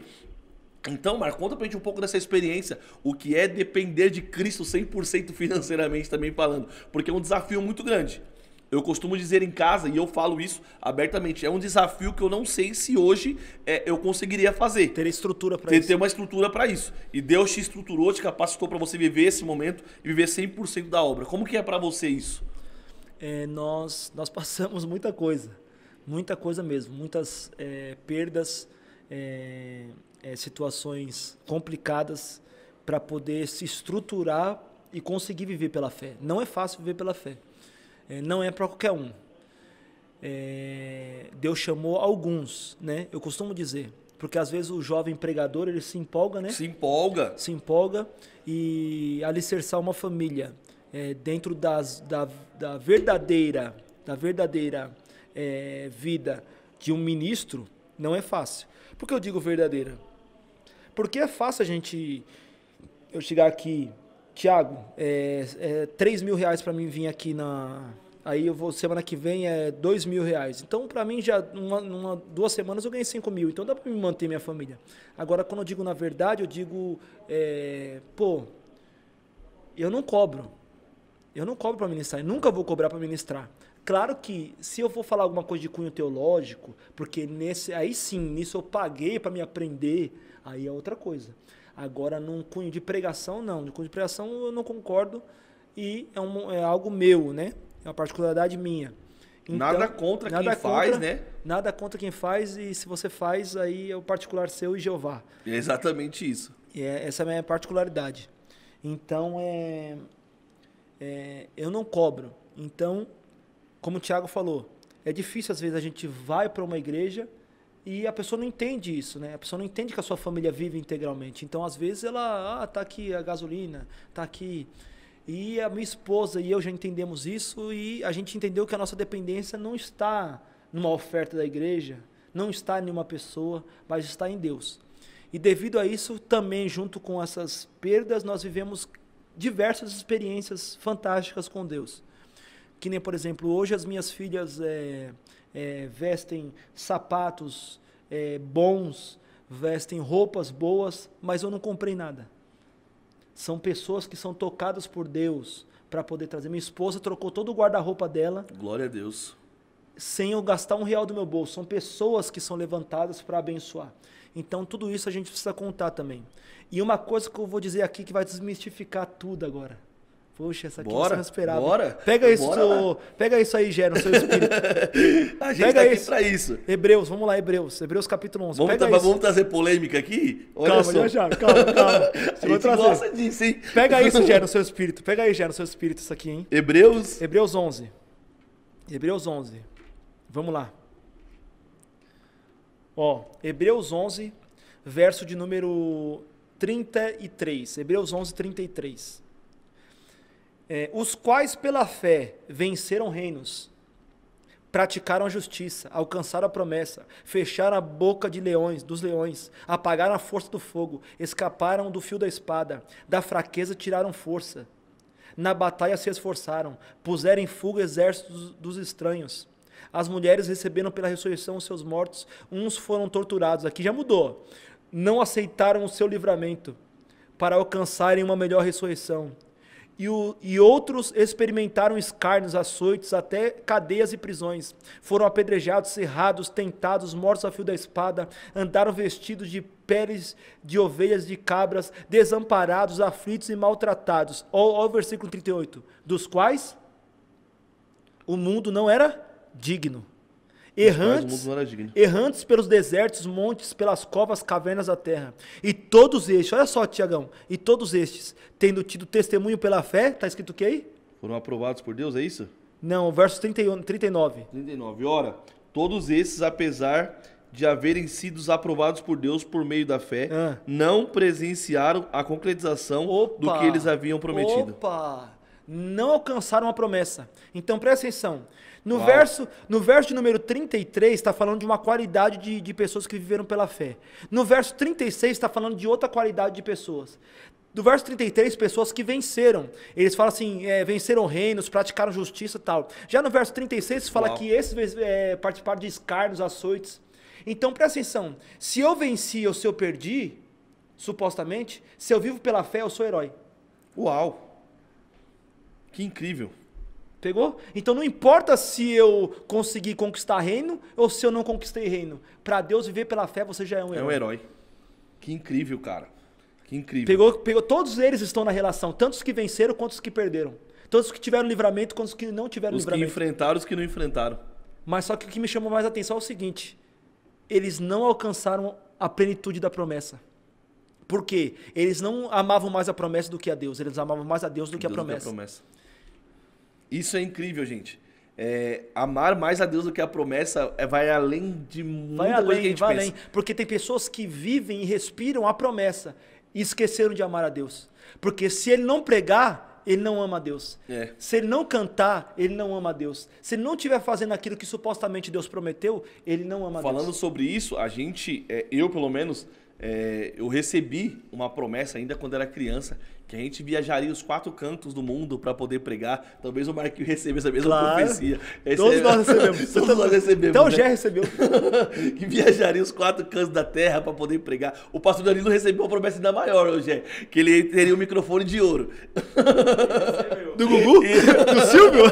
Então, Marco, conta pra gente um pouco dessa experiência, o que é depender de Cristo 100% financeiramente também falando, porque é um desafio muito grande. Eu costumo dizer em casa, e eu falo isso abertamente, é um desafio que eu não sei se hoje eu conseguiria fazer. Ter estrutura para isso. Ter uma estrutura para isso. E Deus te estruturou, te capacitou para você viver esse momento e viver 100% da obra. Como que é para você isso? Nós passamos muita coisa mesmo. Muitas perdas, situações complicadas para poder se estruturar e conseguir viver pela fé. Não é fácil viver pela fé. Não é para qualquer um. Deus chamou alguns, né? Eu costumo dizer, porque às vezes o jovem pregador, ele se empolga, né? Se empolga e alicerçar uma família dentro da verdadeira vida de um ministro não é fácil. Por que eu digo verdadeira? Porque é fácil eu chegar aqui, Tiago, R$3.000 para mim vir aqui aí eu vou, semana que vem R$2.000. Então, para mim, já 2 semanas eu ganhei 5.000. Então, dá para me manter minha família. Agora, quando eu digo na verdade, eu digo, eu não cobro. Eu não cobro para ministrar. Eu nunca vou cobrar para ministrar. Claro que, se eu for falar alguma coisa de cunho teológico, porque aí sim, nisso eu paguei para me aprender, aí é outra coisa. Agora, num cunho de pregação, não. No cunho de pregação, eu não concordo e é algo meu, né? É uma particularidade minha. Então, nada contra quem faz, né? Nada contra quem faz, e se você faz, aí é o particular seu e Jeová. É exatamente isso. Essa é a minha particularidade. Então, eu não cobro. Então, como o Thiago falou, é difícil, às vezes, a gente vai para uma igreja e a pessoa não entende isso, né? A pessoa não entende que a sua família vive integralmente. Então, às vezes, ela, tá aqui a gasolina, tá aqui. E a minha esposa e eu já entendemos isso e a gente entendeu que a nossa dependência não está numa oferta da igreja, não está em uma pessoa, mas está em Deus. E devido a isso, também, junto com essas perdas, nós vivemos diversas experiências fantásticas com Deus. Que nem, por exemplo, hoje as minhas filhas vestem sapatos bons, vestem roupas boas, mas eu não comprei nada. São pessoas que são tocadas por Deus para poder trazer. Minha esposa trocou todo o guarda-roupa dela. Glória a Deus. Sem eu gastar R$1 do meu bolso. São pessoas que são levantadas para abençoar. Então, tudo isso a gente precisa contar também. E uma coisa que eu vou dizer aqui que vai desmistificar tudo agora. Puxa, essa aqui Bora, você não esperava. bora. Pega isso, Bora pega isso aí, Gé, no seu espírito. A gente Pega tá aqui isso. pra isso. Hebreus, vamos lá, Hebreus capítulo 11. Vamos, Pega isso. vamos trazer polêmica aqui? Olha Calma, só. já, calma. A Vou gente trazer. gosta disso, hein? Pega isso, Gé, no seu espírito. Pega aí, Gé, no seu espírito isso aqui, hein? Hebreus. Hebreus 11. Hebreus 11. Vamos lá. Ó, Hebreus 11, verso de número 33. Hebreus 11, 33. Os quais pela fé venceram reinos, praticaram a justiça, alcançaram a promessa, fecharam a boca dos leões, apagaram a força do fogo, escaparam do fio da espada, da fraqueza tiraram força. Na batalha se esforçaram, puseram em fuga exércitos dos estranhos. As mulheres receberam pela ressurreição os seus mortos, uns foram torturados. Aqui já mudou. Não aceitaram o seu livramento para alcançarem uma melhor ressurreição. E outros experimentaram escárnios, açoites, até cadeias e prisões. Foram apedrejados, cerrados, tentados, mortos a fio da espada, andaram vestidos de peles de ovelhas, de cabras, desamparados, aflitos e maltratados. Olha o versículo 38. Dos quais o mundo não era digno. Errantes pelos desertos, montes, pelas covas, cavernas da terra. E todos estes, olha só, Tiagão, e todos estes, tendo tido testemunho pela fé, está escrito o que aí? Foram aprovados por Deus, é isso? Não, verso 39. 39. Ora, todos esses, apesar de haverem sido aprovados por Deus por meio da fé, não presenciaram a concretização do que eles haviam prometido. Não alcançaram a promessa. Então, presta atenção. No verso de número 33, está falando de uma qualidade de pessoas que viveram pela fé. No verso 36, está falando de outra qualidade de pessoas. Do verso 33, pessoas que venceram. Eles falam assim, venceram reinos, praticaram justiça e tal. Já no verso 36, fala que esses participaram de escárnios, açoites. Então, presta atenção. Se eu venci ou se eu perdi, supostamente, se eu vivo pela fé, eu sou herói. Uau! Que incrível! Pegou? Então não importa se eu consegui conquistar reino ou se eu não conquistei reino. Para Deus, viver pela fé, você já é um herói. É um herói. Que incrível, cara. Que incrível. Pegou, todos eles estão na relação, tanto os que venceram quanto os que perderam. Todos os que tiveram livramento quanto os que não tiveram livramento. Os que enfrentaram, os que não enfrentaram. Mas só que o que me chamou mais a atenção é o seguinte. Eles não alcançaram a plenitude da promessa. Por quê? Eles não amavam mais a promessa do que a Deus. Eles amavam mais a Deus do que a promessa. Isso é incrível, gente. Amar mais a Deus do que a promessa vai além de muita coisa que a gente pensa. Além. Porque tem pessoas que vivem e respiram a promessa e esqueceram de amar a Deus. Porque se ele não pregar, ele não ama a Deus. Se ele não cantar, ele não ama a Deus. Se ele não estiver fazendo aquilo que supostamente Deus prometeu, ele não ama a Deus. Falando sobre isso, a gente, eu pelo menos, eu recebi uma promessa ainda quando era criança, que a gente viajaria os 4 cantos do mundo para poder pregar. Talvez o Marquinhos receba essa mesma profecia. Todos nós recebemos. Todos nós recebemos. Então o Gé recebeu. Que viajaria os 4 cantos da terra para poder pregar. O pastor Danilo recebeu uma promessa ainda maior, o Gé, que ele teria um microfone de ouro. Do Gugu? Do Silvio?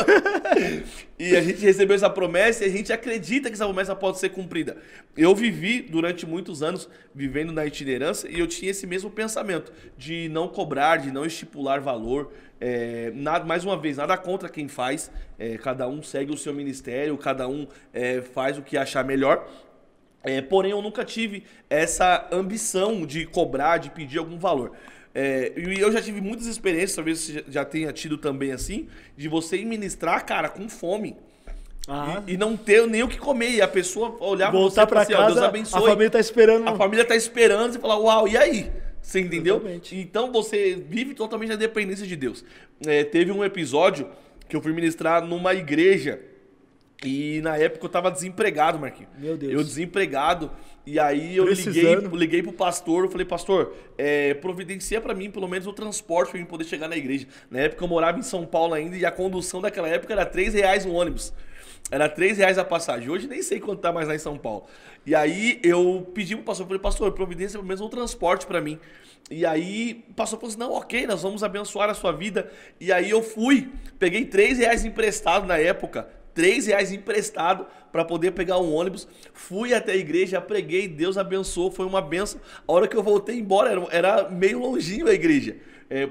E a gente recebeu essa promessa e a gente acredita que essa promessa pode ser cumprida. Eu vivi durante muitos anos vivendo na itinerância e eu tinha esse mesmo pensamento de não cobrar, de não estipular valor. Mais uma vez, nada contra quem faz. Cada um segue o seu ministério, cada um faz o que achar melhor. Porém, eu nunca tive essa ambição de cobrar, de pedir algum valor. E eu já tive muitas experiências, talvez você já tenha tido também assim, de você ir ministrar, cara, com fome. E não ter nem o que comer. E a pessoa olhar pra você e falar assim, ó, Deus abençoe. A família tá esperando. A família tá esperando, você falar, uau, e aí? Você entendeu? Exatamente. Então você vive totalmente na dependência de Deus. Teve um episódio que eu fui ministrar numa igreja e na época eu tava desempregado, Marquinhos. Meu Deus. Eu desempregado. E aí eu liguei pro pastor, eu falei, pastor, providencia pra mim pelo menos o transporte pra mim poder chegar na igreja. Na época eu morava em São Paulo ainda e a condução daquela época era R$3 o ônibus. Era R$3 a passagem. Hoje nem sei quanto tá mais lá em São Paulo. E aí eu pedi pro pastor, falei, pastor, providência pelo menos um transporte pra mim. E aí o pastor falou assim, não, ok, nós vamos abençoar a sua vida. E aí eu fui, peguei R$3 emprestado na época, R$3 emprestado para poder pegar um ônibus, fui até a igreja, preguei, Deus abençoou, foi uma benção. A hora que eu voltei embora, era meio longinho a igreja.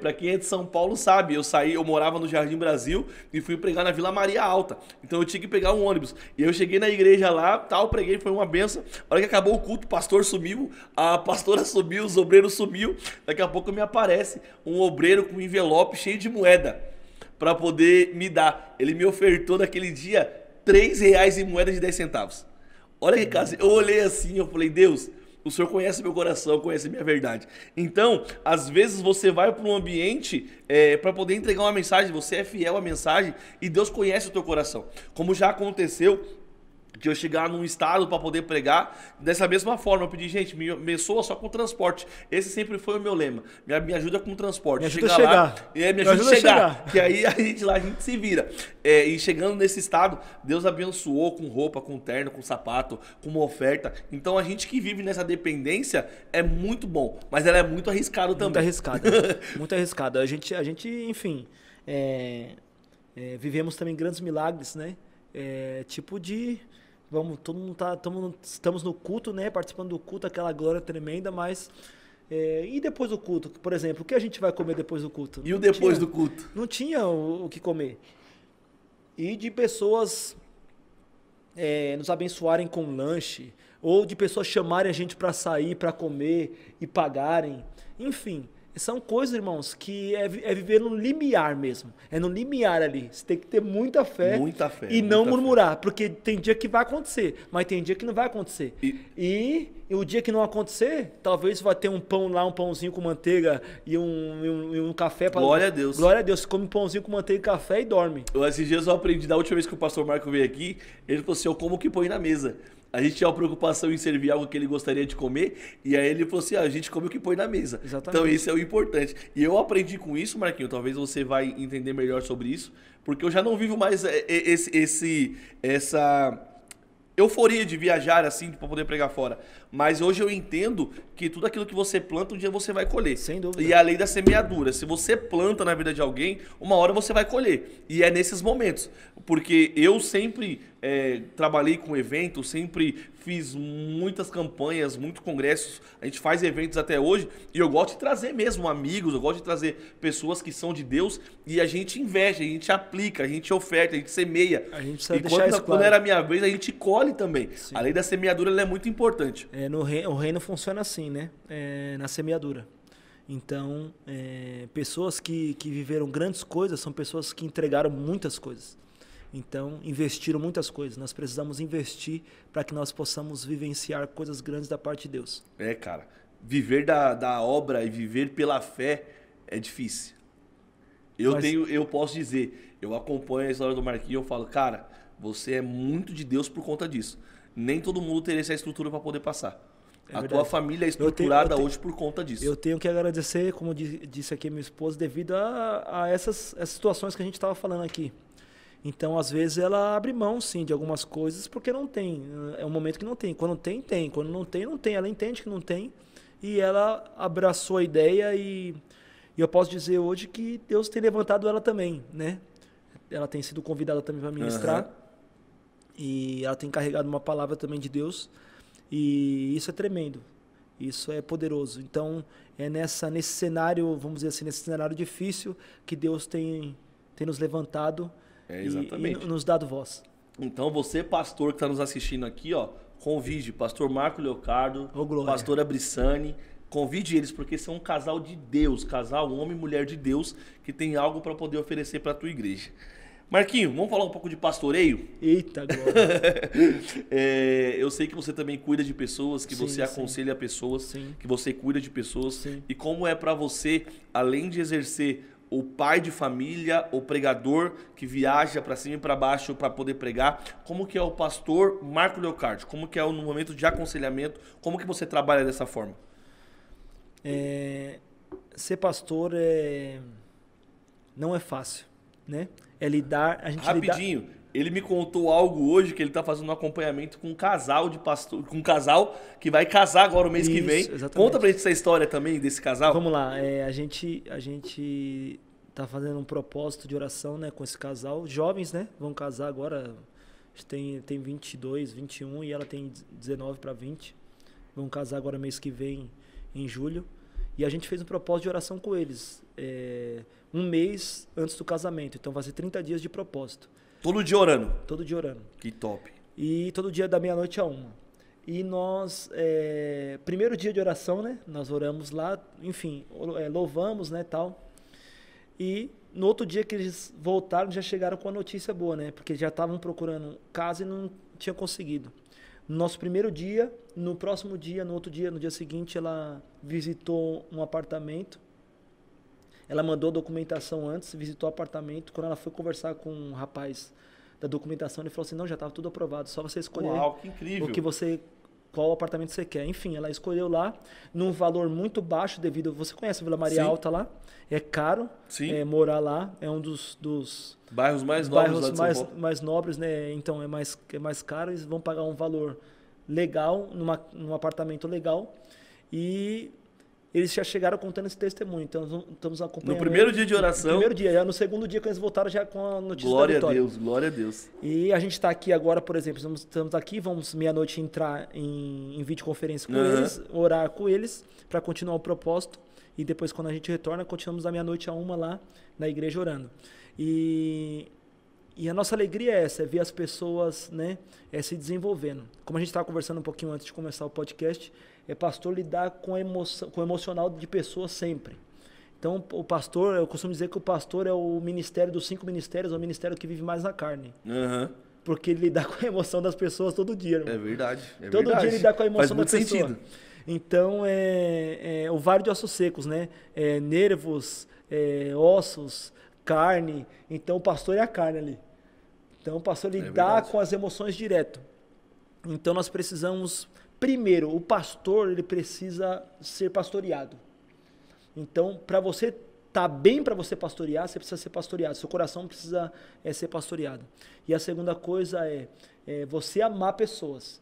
Pra quem é de São Paulo sabe, eu morava no Jardim Brasil e fui pregar na Vila Maria Alta. Então eu tinha que pegar um ônibus. E eu cheguei na igreja lá, tal, preguei, foi uma benção. A hora que acabou o culto, o pastor sumiu, a pastora sumiu, os obreiros sumiu. Daqui a pouco me aparece um obreiro com um envelope cheio de moeda pra poder me dar. Ele me ofertou naquele dia R$3 em moeda de 10 centavos. Olha que casa, eu olhei assim, eu falei, Deus, o Senhor conhece meu coração, conhece minha verdade. Então, às vezes você vai para um ambiente para poder entregar uma mensagem, você é fiel à mensagem e Deus conhece o teu coração. Como já aconteceu, de eu chegar num estado para poder pregar, dessa mesma forma, eu pedi, gente, me abençoa só com transporte. Esse sempre foi o meu lema. Me ajuda com transporte. Me ajuda a chegar. Me ajuda a chegar. Que aí a gente se vira. E chegando nesse estado, Deus abençoou com roupa, com terno, com sapato, com uma oferta. Então a gente que vive nessa dependência é muito bom, mas ela é muito arriscada também. Muito arriscada. Muito arriscada. A gente enfim, vivemos também grandes milagres, né? Tipo de... todo mundo estamos no culto, né? Participando do culto, aquela glória tremenda, mas... e depois do culto? Por exemplo, o que a gente vai comer depois do culto? E o depois do culto? Não tinha o que comer. E de pessoas nos abençoarem com lanche, ou de pessoas chamarem a gente para sair, para comer e pagarem. Enfim... São coisas, irmãos, que é viver no limiar mesmo. É no limiar ali. Você tem que ter muita fé e não murmurar. Porque tem dia que vai acontecer, mas tem dia que não vai acontecer. E o dia que não acontecer, talvez vai ter um pão lá, um pãozinho com manteiga e um café. Glória a Deus. Glória a Deus. Você come um pãozinho com manteiga e café e dorme. Esses dias eu aprendi, da última vez que o pastor Marco veio aqui, ele falou assim, eu como o que põe na mesa. A gente tinha uma preocupação em servir algo que ele gostaria de comer, e aí ele falou assim, a gente come o que põe na mesa. Exatamente. Então isso é o importante. E eu aprendi com isso, Marquinhos, talvez você vai entender melhor sobre isso, porque eu já não vivo mais essa euforia de viajar assim, para poder pregar fora. Mas hoje eu entendo que tudo aquilo que você planta, um dia você vai colher. Sem dúvida. E a lei da semeadura. Se você planta na vida de alguém, uma hora você vai colher. E é nesses momentos. Porque eu sempre trabalhei com eventos, sempre fiz muitas campanhas, muitos congressos. A gente faz eventos até hoje. E eu gosto de trazer mesmo amigos, eu gosto de trazer pessoas que são de Deus. E a gente investe, a gente aplica, a gente oferta, a gente semeia. A gente precisa e deixar isso quando claro. era a minha vez, a gente colhe também. Sim. A lei da semeadura ela é muito importante. O reino funciona assim, né? Na semeadura. Então, pessoas que viveram grandes coisas são pessoas que entregaram muitas coisas. Então, investiram muitas coisas. Nós precisamos investir para que nós possamos vivenciar coisas grandes da parte de Deus. Cara. Viver da obra e viver pela fé é difícil. Eu posso dizer, eu acompanho a história do Marquinhos e eu falo, cara, você é muito de Deus por conta disso. Nem todo mundo teria essa estrutura para poder passar. A tua família é estruturada hoje por conta disso. Eu tenho que agradecer, como disse aqui minha esposa, devido a essas situações que a gente estava falando aqui. Então, às vezes, ela abre mão, sim, de algumas coisas, porque não tem. É um momento que não tem. Quando tem, tem. Quando não tem, não tem. Ela entende que não tem e ela abraçou a ideia e eu posso dizer hoje que Deus tem levantado ela também, né? Ela tem sido convidada também para ministrar e ela tem carregado uma palavra também de Deus e isso é tremendo. Isso é poderoso. Então, é nesse cenário, vamos dizer assim, nesse cenário difícil que Deus tem nos levantado e nos dado voz. Então, você, pastor que está nos assistindo aqui, convide pastor Marco Leocardo, pastora Brissani, convide eles, porque são um casal de Deus, casal homem e mulher de Deus, que tem algo para poder oferecer para a tua igreja. Marquinho, vamos falar um pouco de pastoreio? Eita, glória. Eu sei que você também cuida de pessoas, que você aconselha pessoas, que você cuida de pessoas. Sim. E como é para você, além de exercer o pai de família, o pregador que viaja para cima e para baixo para poder pregar, como que é o pastor Marco Leocardo? Como que é no momento de aconselhamento? Como que você trabalha dessa forma? Ser pastor não é fácil, né? Rapidinho, ele me contou algo hoje que ele está fazendo um acompanhamento com um casal de pastor, com um casal que vai casar agora o mês que vem. Exatamente. Conta pra gente essa história também desse casal. Vamos lá, a gente tá fazendo um propósito de oração, né, com esse casal, jovens, né, vão casar agora, tem 22, 21 e ela tem 19 para 20, vão casar agora mês que vem em julho E a gente fez um propósito de oração com eles, um mês antes do casamento. Então vai ser 30 dias de propósito. Todo dia orando? Todo dia orando. Que top. E todo dia da meia-noite a 1. E nós, primeiro dia de oração, né? Nós oramos lá, enfim, louvamos, né, tal. E no outro dia que eles voltaram, já chegaram com a notícia boa, né? Porque já estavam procurando casa e não tinham conseguido. No nosso primeiro dia, no próximo dia, no outro dia, no dia seguinte, ela visitou um apartamento. Ela mandou a documentação antes, visitou o apartamento. Quando ela foi conversar com um rapaz da documentação, ele falou assim, não, já estava tudo aprovado, só você escolher. Uau, que incrível. Qual apartamento você quer. Enfim, ela escolheu lá num valor muito baixo devido... Você conhece a Vila Maria Sim. Alta lá? É caro morar lá. É um dos bairros mais nobres bairros lá de São Paulo. mais nobres, né? Então é mais caro. Eles vão pagar um valor legal num apartamento legal. E eles já chegaram contando esse testemunho. Então nós estamos acompanhando. No primeiro dia de oração. No primeiro dia. Já no segundo dia, quando eles voltaram já com a notícia Glória da vitória. a Deus, glória a Deus. E a gente está aqui agora, por exemplo, estamos aqui, vamos meia-noite entrar em videoconferência com eles, orar com eles, para continuar o propósito. E depois, quando a gente retorna, continuamos da meia-noite a 1 lá na igreja orando. E a nossa alegria é essa, é ver as pessoas, né, se desenvolvendo. Como a gente estava conversando um pouquinho antes de começar o podcast, pastor lidar com o emocional de pessoas sempre. Então, o pastor, eu costumo dizer que o pastor é o ministério dos 5 ministérios, é o ministério que vive mais na carne. Porque ele lida com a emoção das pessoas todo dia. Irmão. É verdade. Todo dia ele lida com a emoção da pessoa. Faz muito sentido. Então, o vale de ossos secos, né? Nervos, ossos, carne. Então, o pastor é a carne ali. Então, o pastor lidar com as emoções direto. Então, nós precisamos... Primeiro, o pastor, ele precisa ser pastoreado. Então, para você estar bem, para você pastorear, você precisa ser pastoreado. Seu coração precisa ser pastoreado. E a segunda coisa é você amar pessoas.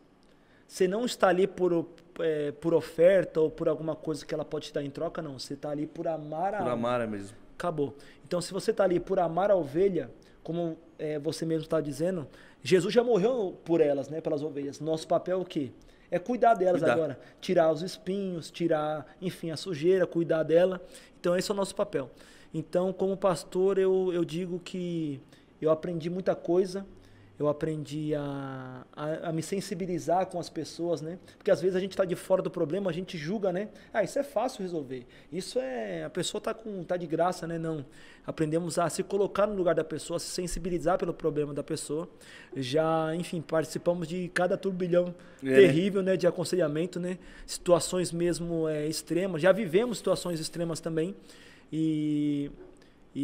Você não está ali por oferta ou por alguma coisa que ela pode te dar em troca, não. Você está ali por amar a alma. Por amar mesmo. Acabou. Então, se você está ali por amar a ovelha, como você mesmo está dizendo, Jesus já morreu por elas, né, pelas ovelhas. Nosso papel é o quê? É cuidar delas agora. Tirar os espinhos, tirar, enfim, a sujeira, cuidar dela. Então, esse é o nosso papel. Então, como pastor, eu digo que eu aprendi muita coisa. Eu aprendi a me sensibilizar com as pessoas, né? Porque às vezes a gente está de fora do problema, a gente julga, né? Isso é fácil resolver. Isso a pessoa tá de graça, né? Não. Aprendemos a se colocar no lugar da pessoa, se sensibilizar pelo problema da pessoa. Já, enfim, participamos de cada turbilhão terrível, né? De aconselhamento, né? Situações mesmo extremas. Já vivemos situações extremas também. E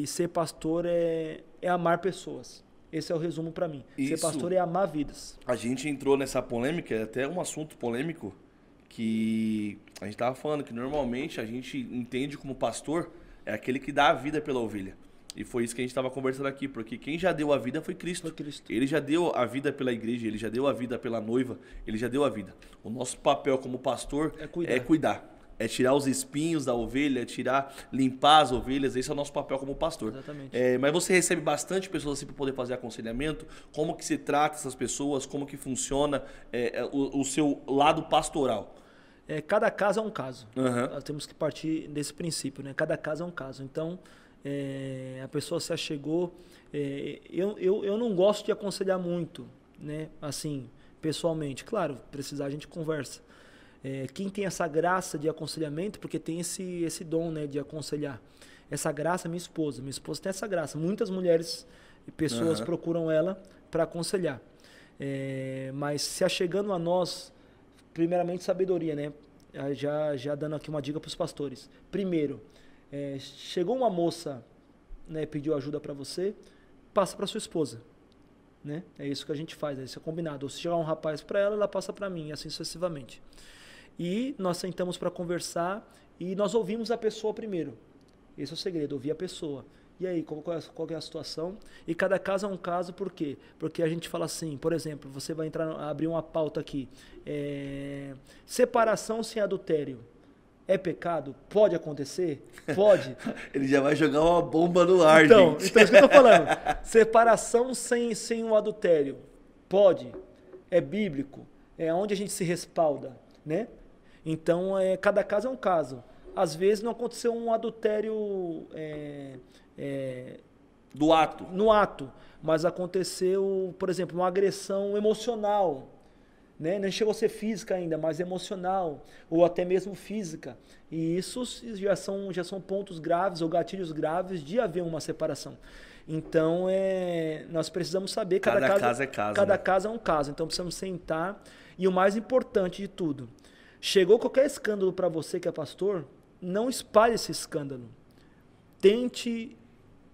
ser pastor é amar pessoas. Esse é o resumo para mim. Ser pastor é amar vidas. A gente entrou nessa polêmica, é até um assunto polêmico, que a gente estava falando que normalmente a gente entende como pastor é aquele que dá a vida pela ovelha. E foi isso que a gente estava conversando aqui, porque quem já deu a vida foi Cristo. Ele já deu a vida pela igreja, ele já deu a vida pela noiva, ele já deu a vida. O nosso papel como pastor é cuidar. É tirar os espinhos da ovelha, limpar as ovelhas. Esse é o nosso papel como pastor. Exatamente. Mas você recebe bastante pessoas assim para poder fazer aconselhamento? Como que se trata essas pessoas? Como que funciona o seu lado pastoral? Cada caso é um caso. Nós temos que partir desse princípio, né? Cada caso é um caso. Então, a pessoa se achegou. Eu não gosto de aconselhar muito, né? Assim, pessoalmente. Claro, precisar a gente conversa. Quem tem essa graça de aconselhamento, porque tem esse dom, né, de aconselhar. Essa graça, minha esposa tem essa graça. Muitas mulheres e pessoas procuram ela para aconselhar. Mas se achegando a nós, primeiramente sabedoria, né? Já dando aqui uma dica para os pastores. Primeiro, chegou uma moça, né, pediu ajuda para você, passa para sua esposa. Né? É isso que a gente faz, isso é combinado. Ou se chegar um rapaz para ela, ela passa para mim, e assim sucessivamente. E nós sentamos para conversar e nós ouvimos a pessoa primeiro. Esse é o segredo, ouvir a pessoa. E aí, qual é a situação? E cada caso é um caso, por quê? Porque a gente fala assim, por exemplo, você vai abrir uma pauta aqui. Separação sem adultério. É pecado? Pode acontecer? Pode. Ele já vai jogar uma bomba no ar, gente. Então, isso que eu estou falando. Separação sem um adultério. Pode. É bíblico. É onde a gente se respalda, né? Então, cada caso é um caso. às vezes não aconteceu um adultério Do ato. no ato, mas aconteceu, por exemplo, uma agressão emocional, né? Não chegou a ser física ainda, mas emocional, ou até mesmo física. E isso já são pontos graves ou gatilhos graves de haver uma separação. Então, nós precisamos saber, cada caso é caso. Cada caso é um caso, então precisamos sentar. E o mais importante de tudo, chegou qualquer escândalo para você que é pastor, não espalhe esse escândalo. Tente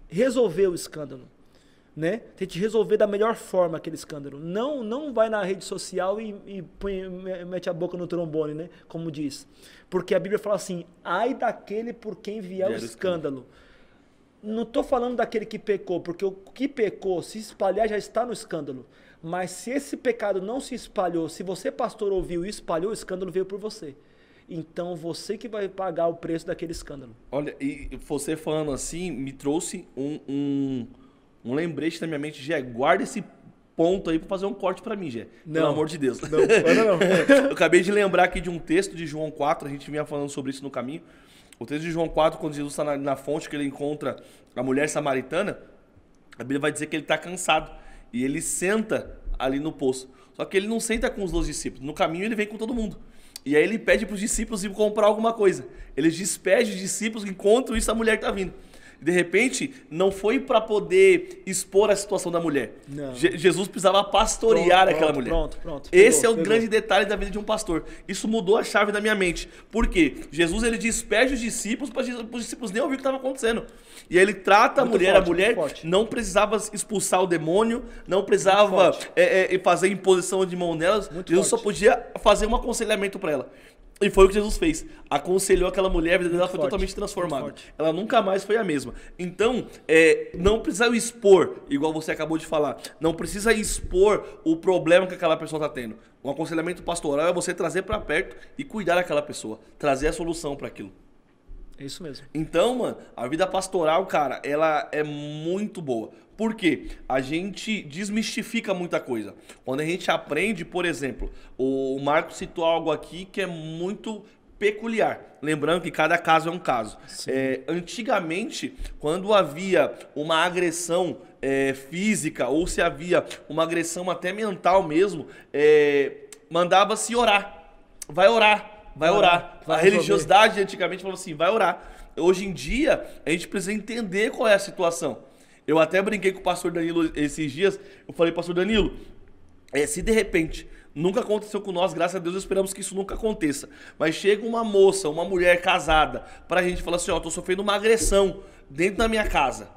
resolver o escândalo, né? Tente resolver da melhor forma aquele escândalo. Não vai na rede social e mete a boca no trombone, né? Como diz. Porque a Bíblia fala assim, ai daquele por quem vier o escândalo. Não estou falando daquele que pecou, porque o que pecou, se espalhar, já está no escândalo. Mas se esse pecado não se espalhou, se você, pastor, ouviu e espalhou, o escândalo veio por você. Então, você que vai pagar o preço daquele escândalo. Olha, e você falando assim, me trouxe um lembrete na minha mente. Gé, guarda esse ponto aí para fazer um corte para mim, Gé. Pelo amor de Deus. Não. Eu acabei de lembrar aqui de um texto de João 4, a gente vinha falando sobre isso no caminho. O texto de João 4, quando Jesus está na fonte, que ele encontra a mulher samaritana, a Bíblia vai dizer que ele está cansado. E ele senta ali no poço. Só que ele não senta com os 12 discípulos. No caminho ele vem com todo mundo. E aí ele pede para os discípulos ir comprar alguma coisa. Ele despede os discípulos, enquanto isso a mulher está vindo. De repente, não foi para poder expor a situação da mulher. Jesus precisava pastorear aquela mulher. Pronto. Esse é o grande detalhe da vida de um pastor. Isso mudou a chave da minha mente. Por quê? Jesus ele despede os discípulos para os discípulos nem ouvir o que estava acontecendo. E aí ele trata a mulher não precisava expulsar o demônio, não precisava fazer imposição de mão nelas. Jesus só podia fazer um aconselhamento para ela. E foi o que Jesus fez. Aconselhou aquela mulher, a vida dela foi totalmente transformada. Ela nunca mais foi a mesma. Então, não precisa expor, igual você acabou de falar, não precisa expor o problema que aquela pessoa está tendo. Um aconselhamento pastoral é você trazer para perto e cuidar daquela pessoa, trazer a solução para aquilo. É isso mesmo. Então, mano, a vida pastoral, cara, ela é muito boa. Por quê? A gente desmistifica muita coisa. Quando a gente aprende, por exemplo, o Marco citou algo aqui que é muito peculiar. Lembrando que cada caso é um caso. Antigamente, quando havia uma agressão física ou se havia uma agressão até mental mesmo, mandava-se orar. Vai orar. A religiosidade antigamente falava assim, vai orar. Hoje em dia, a gente precisa entender qual é a situação. Eu até brinquei com o pastor Danilo esses dias. Eu falei, pastor Danilo, se de repente, nunca aconteceu com nós, graças a Deus, esperamos que isso nunca aconteça. Mas chega uma moça, uma mulher casada, pra gente falar assim, ó, eu tô sofrendo uma agressão dentro da minha casa.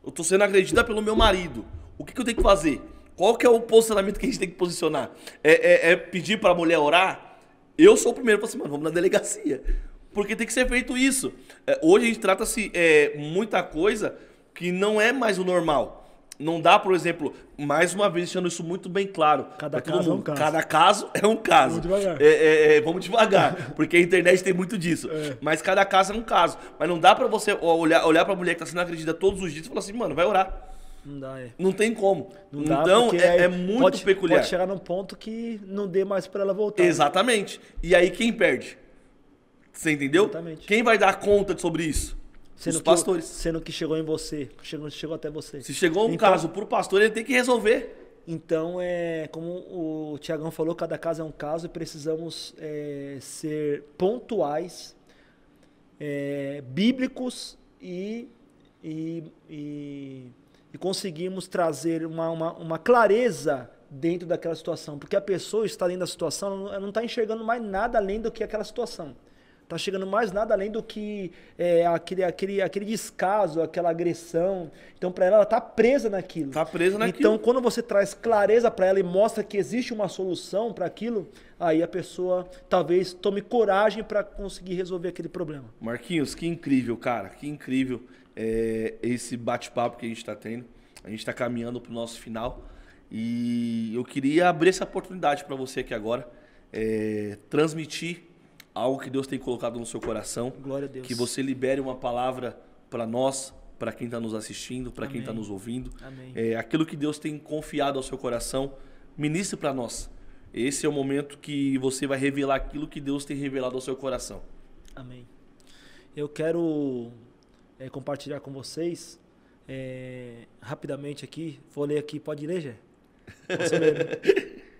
Eu tô sendo agredida pelo meu marido. O que eu tenho que fazer? Qual que é o posicionamento que a gente tem que posicionar? Pedir pra mulher orar? Eu sou o primeiro para assim, mano, vamos na delegacia. Porque tem que ser feito isso. Hoje a gente trata-se muita coisa que não é mais o normal. Não dá, por exemplo, mais uma vez deixando isso muito bem claro. Cada caso é um caso. Cada caso é um caso. Vamos devagar. Vamos devagar, porque a internet tem muito disso. Mas cada caso é um caso. Mas não dá para você olhar para a mulher que está sendo agredida todos os dias e falar assim, mano, vai orar. Não dá, Não tem como. Não dá, então, é muito peculiar. Pode chegar num ponto que não dê mais para ela voltar. Exatamente. E aí quem perde? Você entendeu? Exatamente. Quem vai dar conta sobre isso? Os pastores. Sendo que chegou em você, chegou até você. Se chegou um caso pro pastor, ele tem que resolver. Então, como o Tiagão falou, cada caso é um caso e precisamos ser pontuais, bíblicos e conseguirmos trazer uma clareza dentro daquela situação. Porque a pessoa está dentro da situação, ela não está enxergando mais nada além do que aquela situação. Está chegando mais nada além do que aquele descaso, aquela agressão. Então, para ela está presa naquilo. Está presa naquilo. Então, quando você traz clareza para ela e mostra que existe uma solução para aquilo, aí a pessoa talvez tome coragem para conseguir resolver aquele problema. Marquinhos, que incrível, cara. Que incrível esse bate-papo que a gente está tendo. A gente está caminhando para o nosso final. E eu queria abrir essa oportunidade para você aqui agora. Transmitir algo que Deus tem colocado no seu coração. Glória a Deus. Que você libere uma palavra para nós, para quem está nos assistindo, para quem está nos ouvindo. Amém. Aquilo que Deus tem confiado ao seu coração, ministre para nós. Esse é o momento que você vai revelar aquilo que Deus tem revelado ao seu coração. Amém. Eu quero compartilhar com vocês rapidamente aqui. Vou ler aqui, pode ler, Gé? Posso ler, né?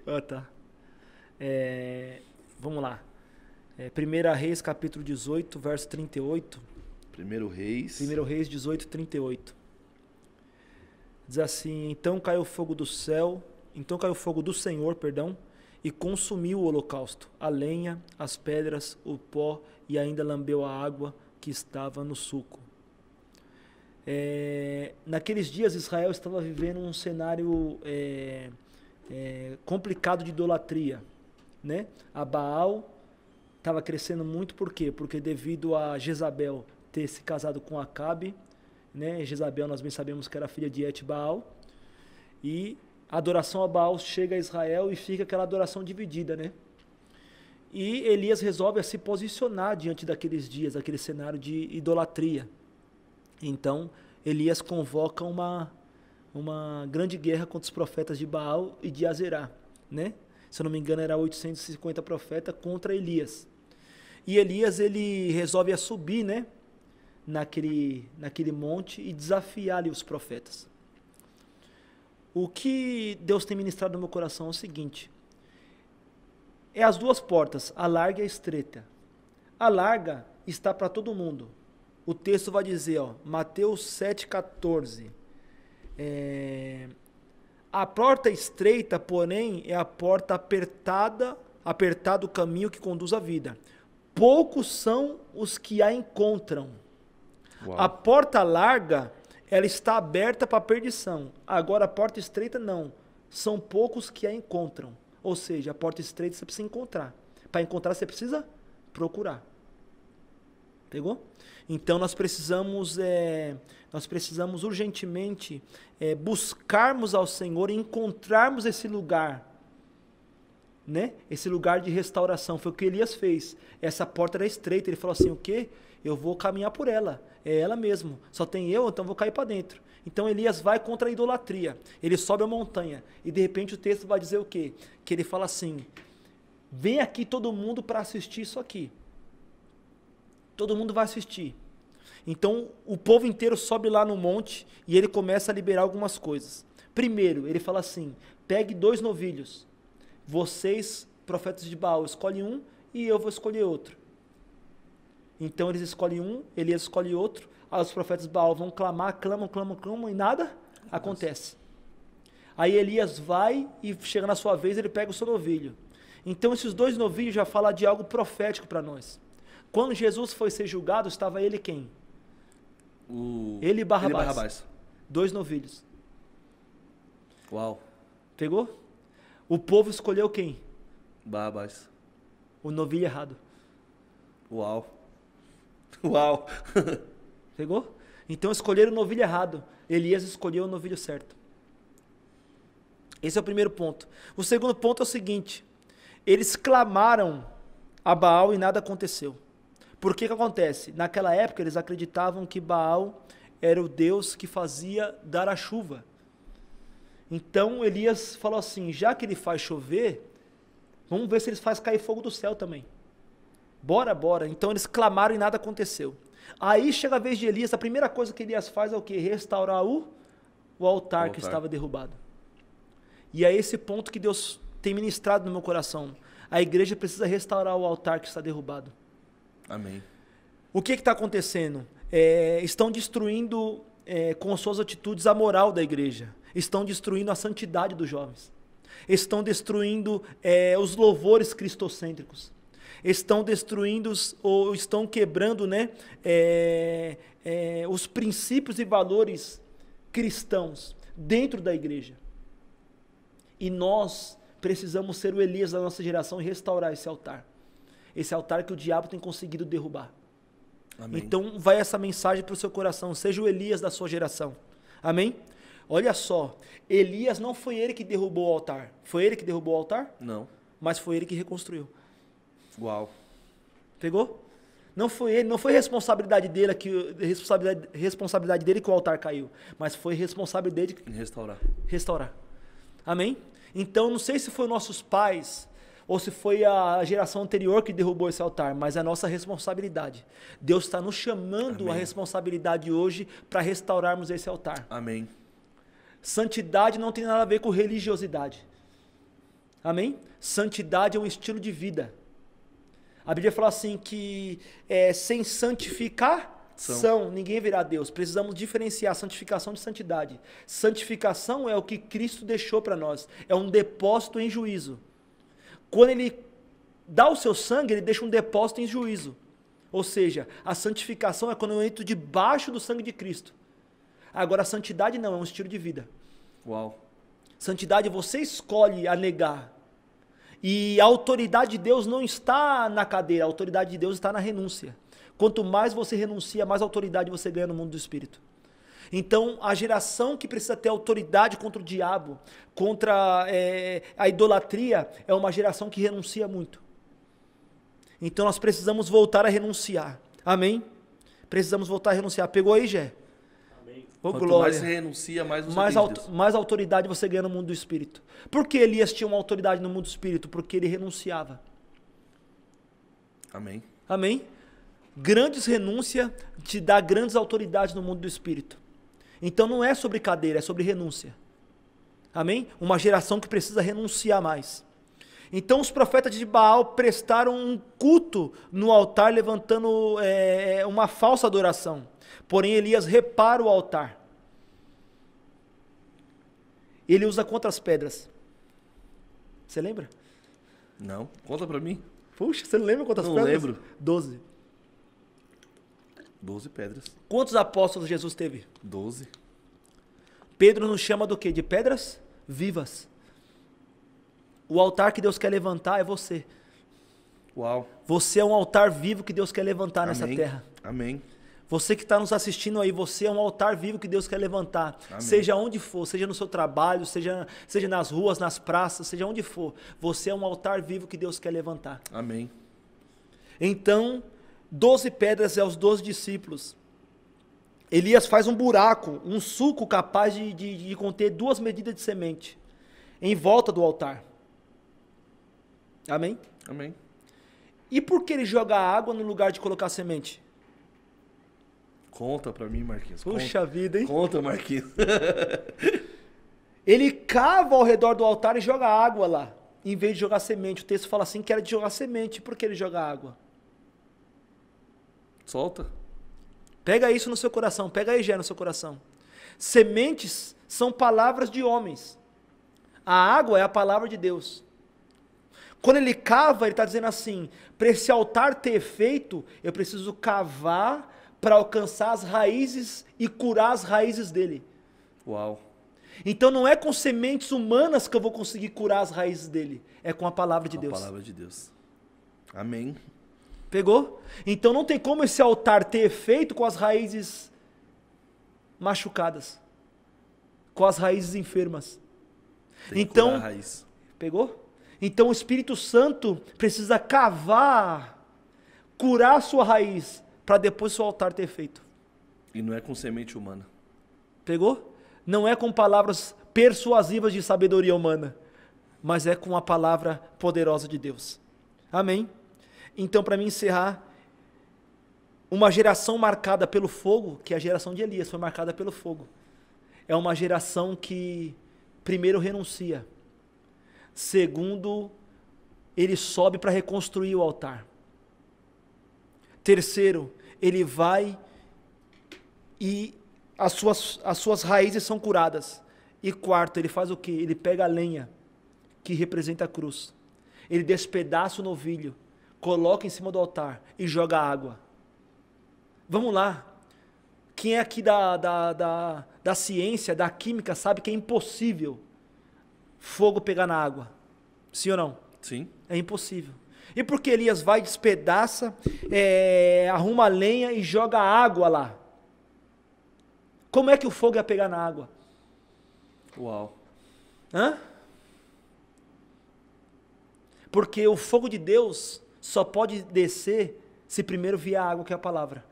Ah, tá. Vamos lá. 1 Reis, capítulo 18, verso 38. 1 Reis. 1 Reis 18, 38. Diz assim: Então caiu o fogo do Senhor, e consumiu o holocausto, a lenha, as pedras, o pó, e ainda lambeu a água que estava no suco. Naqueles dias, Israel estava vivendo um cenário complicado de idolatria, né? A Baal estava crescendo muito, por quê? Porque devido a Jezabel ter se casado com Acabe, né? Jezabel, nós bem sabemos que era filha de Et-Baal, e a adoração a Baal chega a Israel e fica aquela adoração dividida, né? E Elias resolve se posicionar diante daqueles dias, aquele cenário de idolatria. Então, Elias convoca uma grande guerra contra os profetas de Baal e de Azerá, né? Se eu não me engano, era 850 profetas contra Elias. E Elias, ele resolve subir, né? Naquele monte e desafiar ali os profetas. O que Deus tem ministrado no meu coração é o seguinte: é as duas portas, a larga e a estreita. A larga está para todo mundo. O texto vai dizer, Mateus 7,14. A porta estreita, porém, é a porta apertado o caminho que conduz à vida. Poucos são os que a encontram. Uau. A porta larga, ela está aberta para a perdição. Agora, a porta estreita, não. São poucos que a encontram. Ou seja, a porta estreita você precisa encontrar. Para encontrar, você precisa procurar. Pegou? Então, nós precisamos urgentemente buscarmos ao Senhor e encontrarmos esse lugar, né? Esse lugar de restauração. Foi o que Elias fez. Essa porta era estreita. Ele falou assim, o quê? Eu vou caminhar por ela. É ela mesmo. Só tem eu, então vou cair para dentro. Então Elias vai contra a idolatria. Ele sobe a montanha. E de repente o texto vai dizer o quê? Que ele fala assim, vem aqui todo mundo para assistir isso aqui. Todo mundo vai assistir. Então o povo inteiro sobe lá no monte e ele começa a liberar algumas coisas. Primeiro, ele fala assim, pegue 2 novilhos. Vocês, profetas de Baal, escolhem um e eu vou escolher outro. Então eles escolhem um, Elias escolhe outro, aí os profetas de Baal vão clamar, clamam e nada acontece. Aí Elias vai e chega na sua vez, ele pega o seu novilho. Então esses 2 novilhos já falam de algo profético para nós. Quando Jesus foi ser julgado, estava ele quem? Ele e Barrabás. 2 novilhos. Uau. Pegou? O povo escolheu quem? Barrabás. O novilho errado. Uau. Uau. Pegou? Então escolheram o novilho errado. Elias escolheu o novilho certo. Esse é o primeiro ponto. O segundo ponto é o seguinte. Eles clamaram a Baal e nada aconteceu. Por que acontece? Naquela época eles acreditavam que Baal era o Deus que fazia dar a chuva. Então Elias falou assim, já que ele faz chover, vamos ver se ele faz cair fogo do céu também. Bora. Então eles clamaram e nada aconteceu. Aí chega a vez de Elias, a primeira coisa que Elias faz é o quê? Restaurar o altar que estava derrubado. E é esse ponto que Deus tem ministrado no meu coração. A igreja precisa restaurar o altar que está derrubado. Amém. O que está acontecendo? Estão destruindo com suas atitudes a moral da igreja. Estão destruindo a santidade dos jovens. Estão destruindo os louvores cristocêntricos. Estão destruindo ou estão quebrando, né, os princípios e valores cristãos dentro da igreja. E nós precisamos ser o Elias da nossa geração e restaurar esse altar. Esse altar que o diabo tem conseguido derrubar. Amém. Então vai essa mensagem para o seu coração. Seja o Elias da sua geração. Amém? Olha só. Elias não foi ele que derrubou o altar. Foi ele que derrubou o altar? Não. Mas foi ele que reconstruiu. Uau. Pegou? Não foi ele, não foi responsabilidade dele que o altar caiu. Mas foi responsabilidade dele em restaurar. Amém? Então, não sei se foi nossos pais, ou se foi a geração anterior que derrubou esse altar, mas é a nossa responsabilidade. Deus está nos chamando a responsabilidade hoje para restaurarmos esse altar. Amém. Santidade não tem nada a ver com religiosidade. Amém? Santidade é um estilo de vida. A Bíblia fala assim que sem santificação ninguém verá Deus. Precisamos diferenciar santificação de santidade. Santificação é o que Cristo deixou para nós. É um depósito em juízo. Quando ele dá o seu sangue, ele deixa um depósito em juízo. Ou seja, a santificação é quando eu entro debaixo do sangue de Cristo. Agora, a santidade não, é um estilo de vida. Uau. Santidade você escolhe a negar. E a autoridade de Deus não está na cadeira, a autoridade de Deus está na renúncia. Quanto mais você renuncia, mais autoridade você ganha no mundo do Espírito. Então, a geração que precisa ter autoridade contra o diabo, contra a idolatria, é uma geração que renuncia muito. Então, nós precisamos voltar a renunciar. Amém? Precisamos voltar a renunciar. Pegou aí, Gé? Amém. Oh, Quanto glória. mais você renuncia, mais você mais autoridade você ganha no mundo do Espírito. Por que Elias tinha uma autoridade no mundo do Espírito? Porque ele renunciava. Amém. Amém? Grandes renúncia te dá grandes autoridades no mundo do Espírito. Então não é sobre cadeira, é sobre renúncia. Amém? Uma geração que precisa renunciar mais. Então os profetas de Baal prestaram um culto no altar, levantando uma falsa adoração. Porém Elias repara o altar. Ele usa quantas pedras? Você lembra? Não. Conta pra mim. Puxa, você não lembra quantas pedras? Não lembro. 12. 12 pedras. Quantos apóstolos Jesus teve? 12. Pedro nos chama do quê? De pedras vivas. O altar que Deus quer levantar é você. Uau. Você é um altar vivo que Deus quer levantar nessa terra. Amém. Você que está nos assistindo aí, você é um altar vivo que Deus quer levantar. Amém. Seja onde for, seja no seu trabalho, seja nas ruas, nas praças, seja onde for. Você é um altar vivo que Deus quer levantar. Amém. Então, 12 pedras é os 12 discípulos. Elias faz um buraco, um sulco capaz de conter 2 medidas de semente em volta do altar. Amém? Amém. E por que ele joga água no lugar de colocar semente? Conta pra mim, Marquinhos. Puxa vida, hein? Conta, Marquinhos. Ele cava ao redor do altar e joga água lá, em vez de jogar semente. O texto fala assim que era de jogar semente. Por que ele joga água? Solta. Pega isso no seu coração, pega aí, Gé, no seu coração. Sementes são palavras de homens. A água é a palavra de Deus. Quando ele cava, ele está dizendo assim, para esse altar ter efeito, eu preciso cavar para alcançar as raízes e curar as raízes dele. Uau. Então não é com sementes humanas que eu vou conseguir curar as raízes dele, é com a palavra de Deus. A palavra de Deus. Amém. Pegou? Então não tem como esse altar ter efeito com as raízes machucadas, com as raízes enfermas. Tem que curar a raiz. Pegou? Então o Espírito Santo precisa cavar, curar a sua raiz, para depois o seu altar ter efeito. E não é com semente humana. Pegou? Não é com palavras persuasivas de sabedoria humana, mas é com a palavra poderosa de Deus. Amém? Então, para mim encerrar, uma geração marcada pelo fogo, que é a geração de Elias, foi marcada pelo fogo. É uma geração que, primeiro, renuncia. Segundo, ele sobe para reconstruir o altar. Terceiro, ele vai e as suas raízes são curadas. E quarto, ele faz o quê? Ele pega a lenha, que representa a cruz. Ele despedaça o novilho, coloca em cima do altar e joga água. Vamos lá. Quem é aqui da ciência, da química, sabe que é impossível fogo pegar na água. Sim ou não? Sim. É impossível. E por que Elias vai, despedaça, arruma a lenha e joga água lá? Como é que o fogo ia pegar na água? Uau. Hã? Porque o fogo de Deus só pode descer se primeiro vier a água, que é a palavra.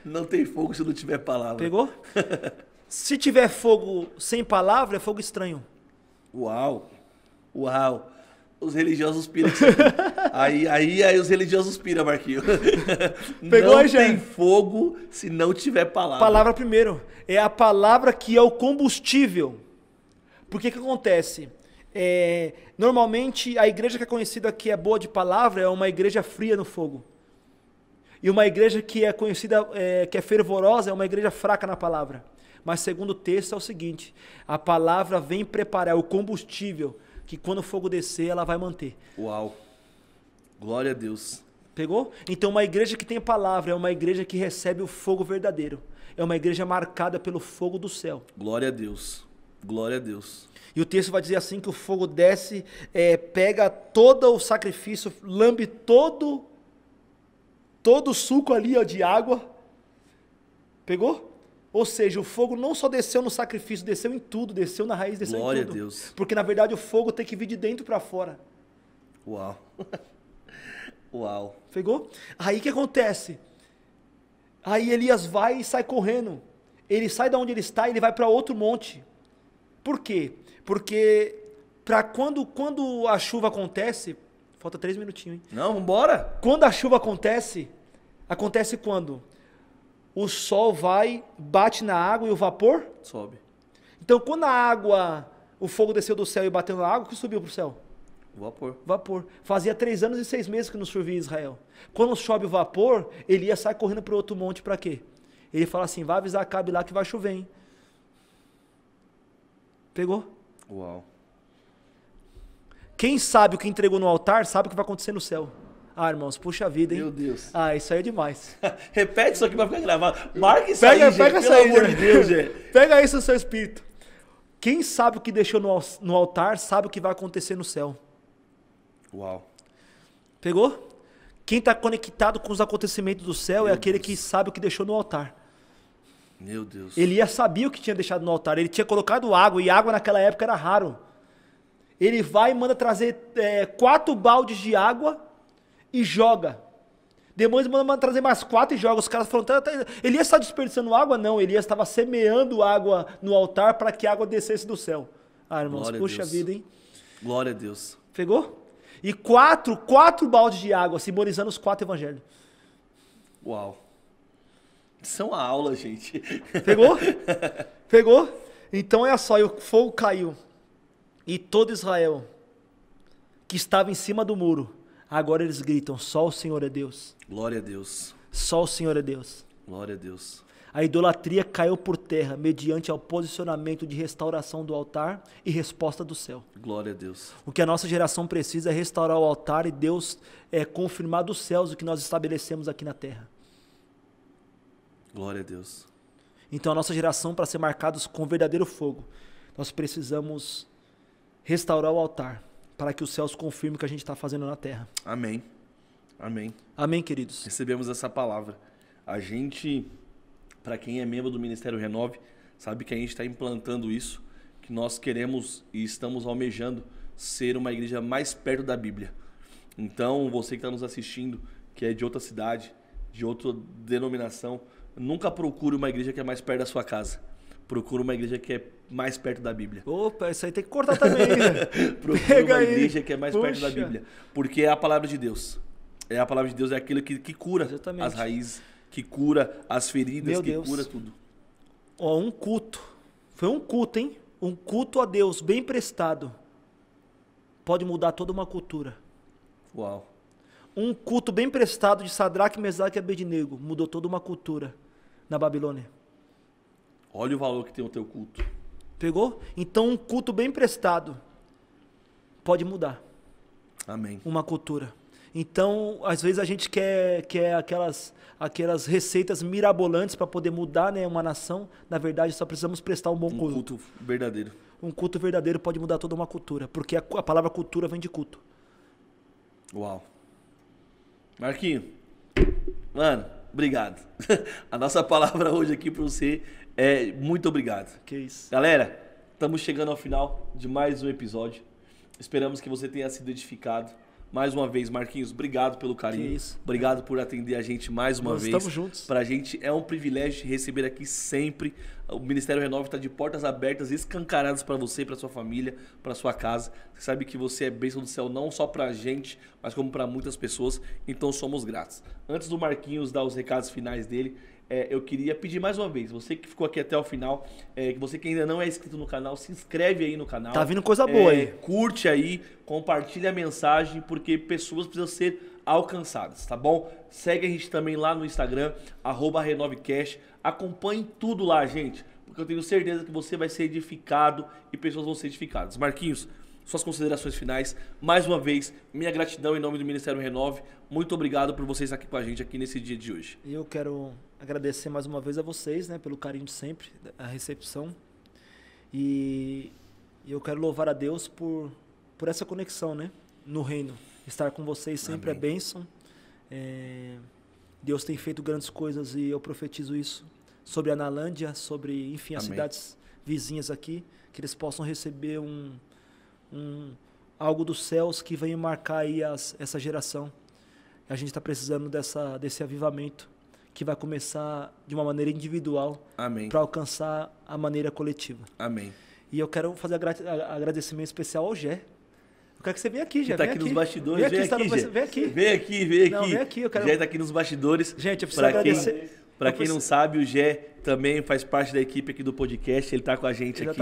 Não tem fogo se não tiver palavra. Pegou? Se tiver fogo sem palavra, é fogo estranho. Uau. Uau. Os religiosos piram. aí os religiosos piram, Marquinhos. Pegou não aí, já? tem fogo se não tiver palavra. Palavra primeiro. É a palavra que é o combustível. Porque que acontece? Normalmente, a igreja que é conhecida que é boa de palavra é uma igreja fria no fogo. E uma igreja que é conhecida, que é fervorosa, é uma igreja fraca na palavra. Mas segundo o texto é o seguinte, a palavra vem preparar o combustível que quando o fogo descer, ela vai manter. Uau. Glória a Deus. Pegou? Então uma igreja que tem palavra é uma igreja que recebe o fogo verdadeiro. É uma igreja marcada pelo fogo do céu. Glória a Deus. Glória a Deus. E o texto vai dizer assim que o fogo desce, pega todo o sacrifício, lambe todo o suco ali, ó, de água. Pegou? Ou seja, o fogo não só desceu no sacrifício, desceu em tudo, desceu na raiz, desceu Glória em tudo. a Deus. Porque na verdade o fogo tem que vir de dentro para fora. Uau. Uau. Pegou? Aí o que acontece? Aí Elias vai e sai correndo. Ele sai da onde ele está e ele vai para outro monte. Por quê? Porque quando a chuva acontece... Falta 3 minutinhos, hein? Não, vambora. Quando a chuva acontece quando? O sol vai, bate na água e o vapor sobe. Então, quando a água, o fogo desceu do céu e bateu na água, o que subiu para o céu? O vapor. Vapor. Fazia 3 anos e 6 meses que não chovia em Israel. Quando sobe o vapor, ele ia sair correndo para outro monte para quê? Ele fala assim, vai avisar Acabe lá que vai chover, hein? Pegou? Uau. Quem sabe o que entregou no altar, sabe o que vai acontecer no céu. Ah, irmãos, puxa vida, hein? Meu Deus. Ah, isso aí é demais. Repete isso aqui pra ficar gravado. Marca isso aí, gente, pega pelo amor de Deus, gente. Pega isso no seu espírito. Quem sabe o que deixou no altar, sabe o que vai acontecer no céu. Uau. Pegou? Quem está conectado com os acontecimentos do céu é aquele que sabe o que deixou no altar. Meu Deus. Elias sabia o que tinha deixado no altar. Ele tinha colocado água, e água naquela época era raro. Ele vai e manda trazer 4 baldes de água e joga. Depois manda trazer mais 4 e joga. Os caras falam, Elias está desperdiçando água? Não, Elias estava semeando água no altar para que a água descesse do céu. Ah, irmãos, Glória puxa vida, hein? Glória a Deus. Pegou? E 4 baldes de água, simbolizando os 4 evangelhos. Uau. Isso é uma aula, gente. Pegou? Pegou? Então olha só, e o fogo caiu. E todo Israel que estava em cima do muro, agora eles gritam, só o Senhor é Deus. Glória a Deus. Só o Senhor é Deus. Glória a Deus. A idolatria caiu por terra mediante ao posicionamento de restauração do altar e resposta do céu. Glória a Deus. O que a nossa geração precisa é restaurar o altar e Deus confirmar dos céus o que nós estabelecemos aqui na terra. Glória a Deus. Então a nossa geração, para ser marcados com verdadeiro fogo, nós precisamos restaurar o altar para que os céus confirmem o que a gente está fazendo na terra. Amém. Amém. Amém, queridos. Recebemos essa palavra. A gente, para quem é membro do Ministério Renove, sabe que a gente está implantando isso, que nós queremos e estamos almejando ser uma igreja mais perto da Bíblia. Então, você que está nos assistindo, que é de outra cidade, de outra denominação, nunca procure uma igreja que é mais perto da sua casa. Procure uma igreja que é mais perto da Bíblia. Opa, isso aí tem que cortar também, né? Procure uma igreja que é mais perto da Bíblia. Porque é a palavra de Deus. A palavra de Deus é aquilo que cura Exatamente. as raízes, que cura as feridas, Meu que Deus. cura tudo. Ó, um culto. Foi um culto, hein? Um culto a Deus bem prestado pode mudar toda uma cultura. Uau. Um culto bem prestado de Sadraque, Mesaque e Abednego mudou toda uma cultura na Babilônia. Olha o valor que tem o teu culto. Pegou? Então um culto bem prestado pode mudar Amém. uma cultura. Então, às vezes a gente quer aquelas receitas mirabolantes para poder mudar, né, uma nação. Na verdade, só precisamos prestar um bom Um culto. culto verdadeiro. Um culto verdadeiro pode mudar toda uma cultura, porque a palavra cultura vem de culto. Uau. Marquinho, mano, obrigado. A nossa palavra hoje aqui para você é muito obrigado. Que isso. Galera, estamos chegando ao final de mais um episódio. Esperamos que você tenha sido edificado. Mais uma vez, Marquinhos, obrigado pelo carinho. Que isso. Obrigado por atender a gente mais uma vez. Estamos juntos. Pra gente é um privilégio te receber aqui sempre. O Ministério Renove está de portas abertas, escancaradas para você, para sua família, para sua casa. Você sabe que você é bênção do céu não só pra gente, mas como para muitas pessoas. Então somos gratos. Antes do Marquinhos dar os recados finais dele, eu queria pedir mais uma vez, você que ficou aqui até o final, você que ainda não é inscrito no canal, se inscreve aí no canal. Tá vindo coisa boa aí. Curte aí, compartilha a mensagem, porque pessoas precisam ser alcançadas, tá bom? Segue a gente também lá no Instagram, @renovecast. Acompanhe tudo lá, gente, porque eu tenho certeza que você vai ser edificado e pessoas vão ser edificadas. Marquinhos, suas considerações finais. Mais uma vez, minha gratidão em nome do Ministério Renove. Muito obrigado por vocês estar aqui com a gente aqui nesse dia de hoje. Eu quero agradecer mais uma vez a vocês, né, pelo carinho de sempre, a recepção. E eu quero louvar a Deus por essa conexão, né, no reino. Estar com vocês sempre é bênção. Deus tem feito grandes coisas e eu profetizo isso sobre a Analândia, sobre, enfim, as cidades vizinhas aqui, que eles possam receber algo dos céus que venha marcar aí essa geração. A gente está precisando desse avivamento que vai começar de uma maneira individual para alcançar a maneira coletiva. Amém. E eu quero fazer agradecimento especial ao Gé. Eu quero que você venha aqui, Gé. Tá aqui nos bastidores. Vem aqui, Gé. Vem aqui. Vem aqui. Não, vem aqui. Gé tá aqui nos bastidores. Gente, eu preciso agradecer. Para quem não sabe, o Gé também faz parte da equipe aqui do podcast. Ele está com a gente aqui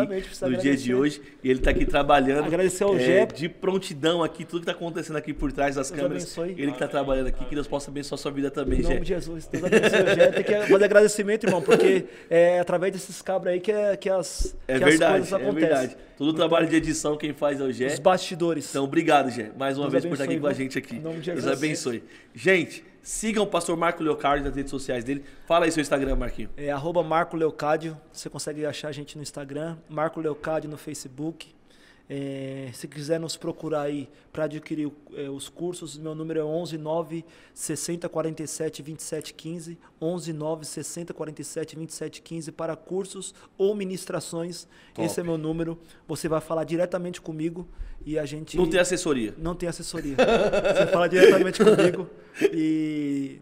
no dia de hoje. E ele está aqui trabalhando. Agradecer ao Gé. De prontidão aqui, tudo que está acontecendo aqui por trás das câmeras. Ele que está trabalhando aqui. Que Deus possa abençoar a sua vida também, Gé. Em nome de Jesus. Deus abençoe o Gé. Tem que fazer agradecimento, irmão, porque é através desses cabras aí que as coisas acontecem. É verdade. Todo o trabalho de edição quem faz é o Gé. Os bastidores. Então, obrigado, Gé. Mais uma vez por estar aqui com a gente aqui. Em nome de Jesus. Deus abençoe. Gente, sigam o pastor Marco Leocádio nas redes sociais dele. Fala aí seu Instagram, Marquinho. @Marco Leocádio. Você consegue achar a gente no Instagram. Marco Leocádio no Facebook. Se quiser nos procurar aí para adquirir os cursos, meu número é 11 9 60 47 27 15. 11 9 60 47 27 15 para cursos ou ministrações. Top. Esse é meu número. Você vai falar diretamente comigo e a gente... Não tem assessoria? Não tem assessoria. Você fala diretamente comigo e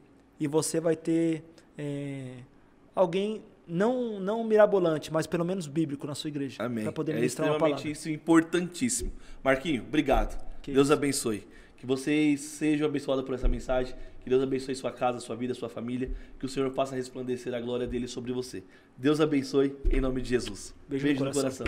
você vai ter alguém... Não mirabolante, mas pelo menos bíblico na sua igreja. Amém. Para poder ministrar uma palavra. Isso é importantíssimo. Marquinho, obrigado. Deus abençoe. Que vocês sejam abençoados por essa mensagem. Que Deus abençoe sua casa, sua vida, sua família. Que o Senhor faça resplandecer a glória dele sobre você. Deus abençoe em nome de Jesus. Beijo no coração.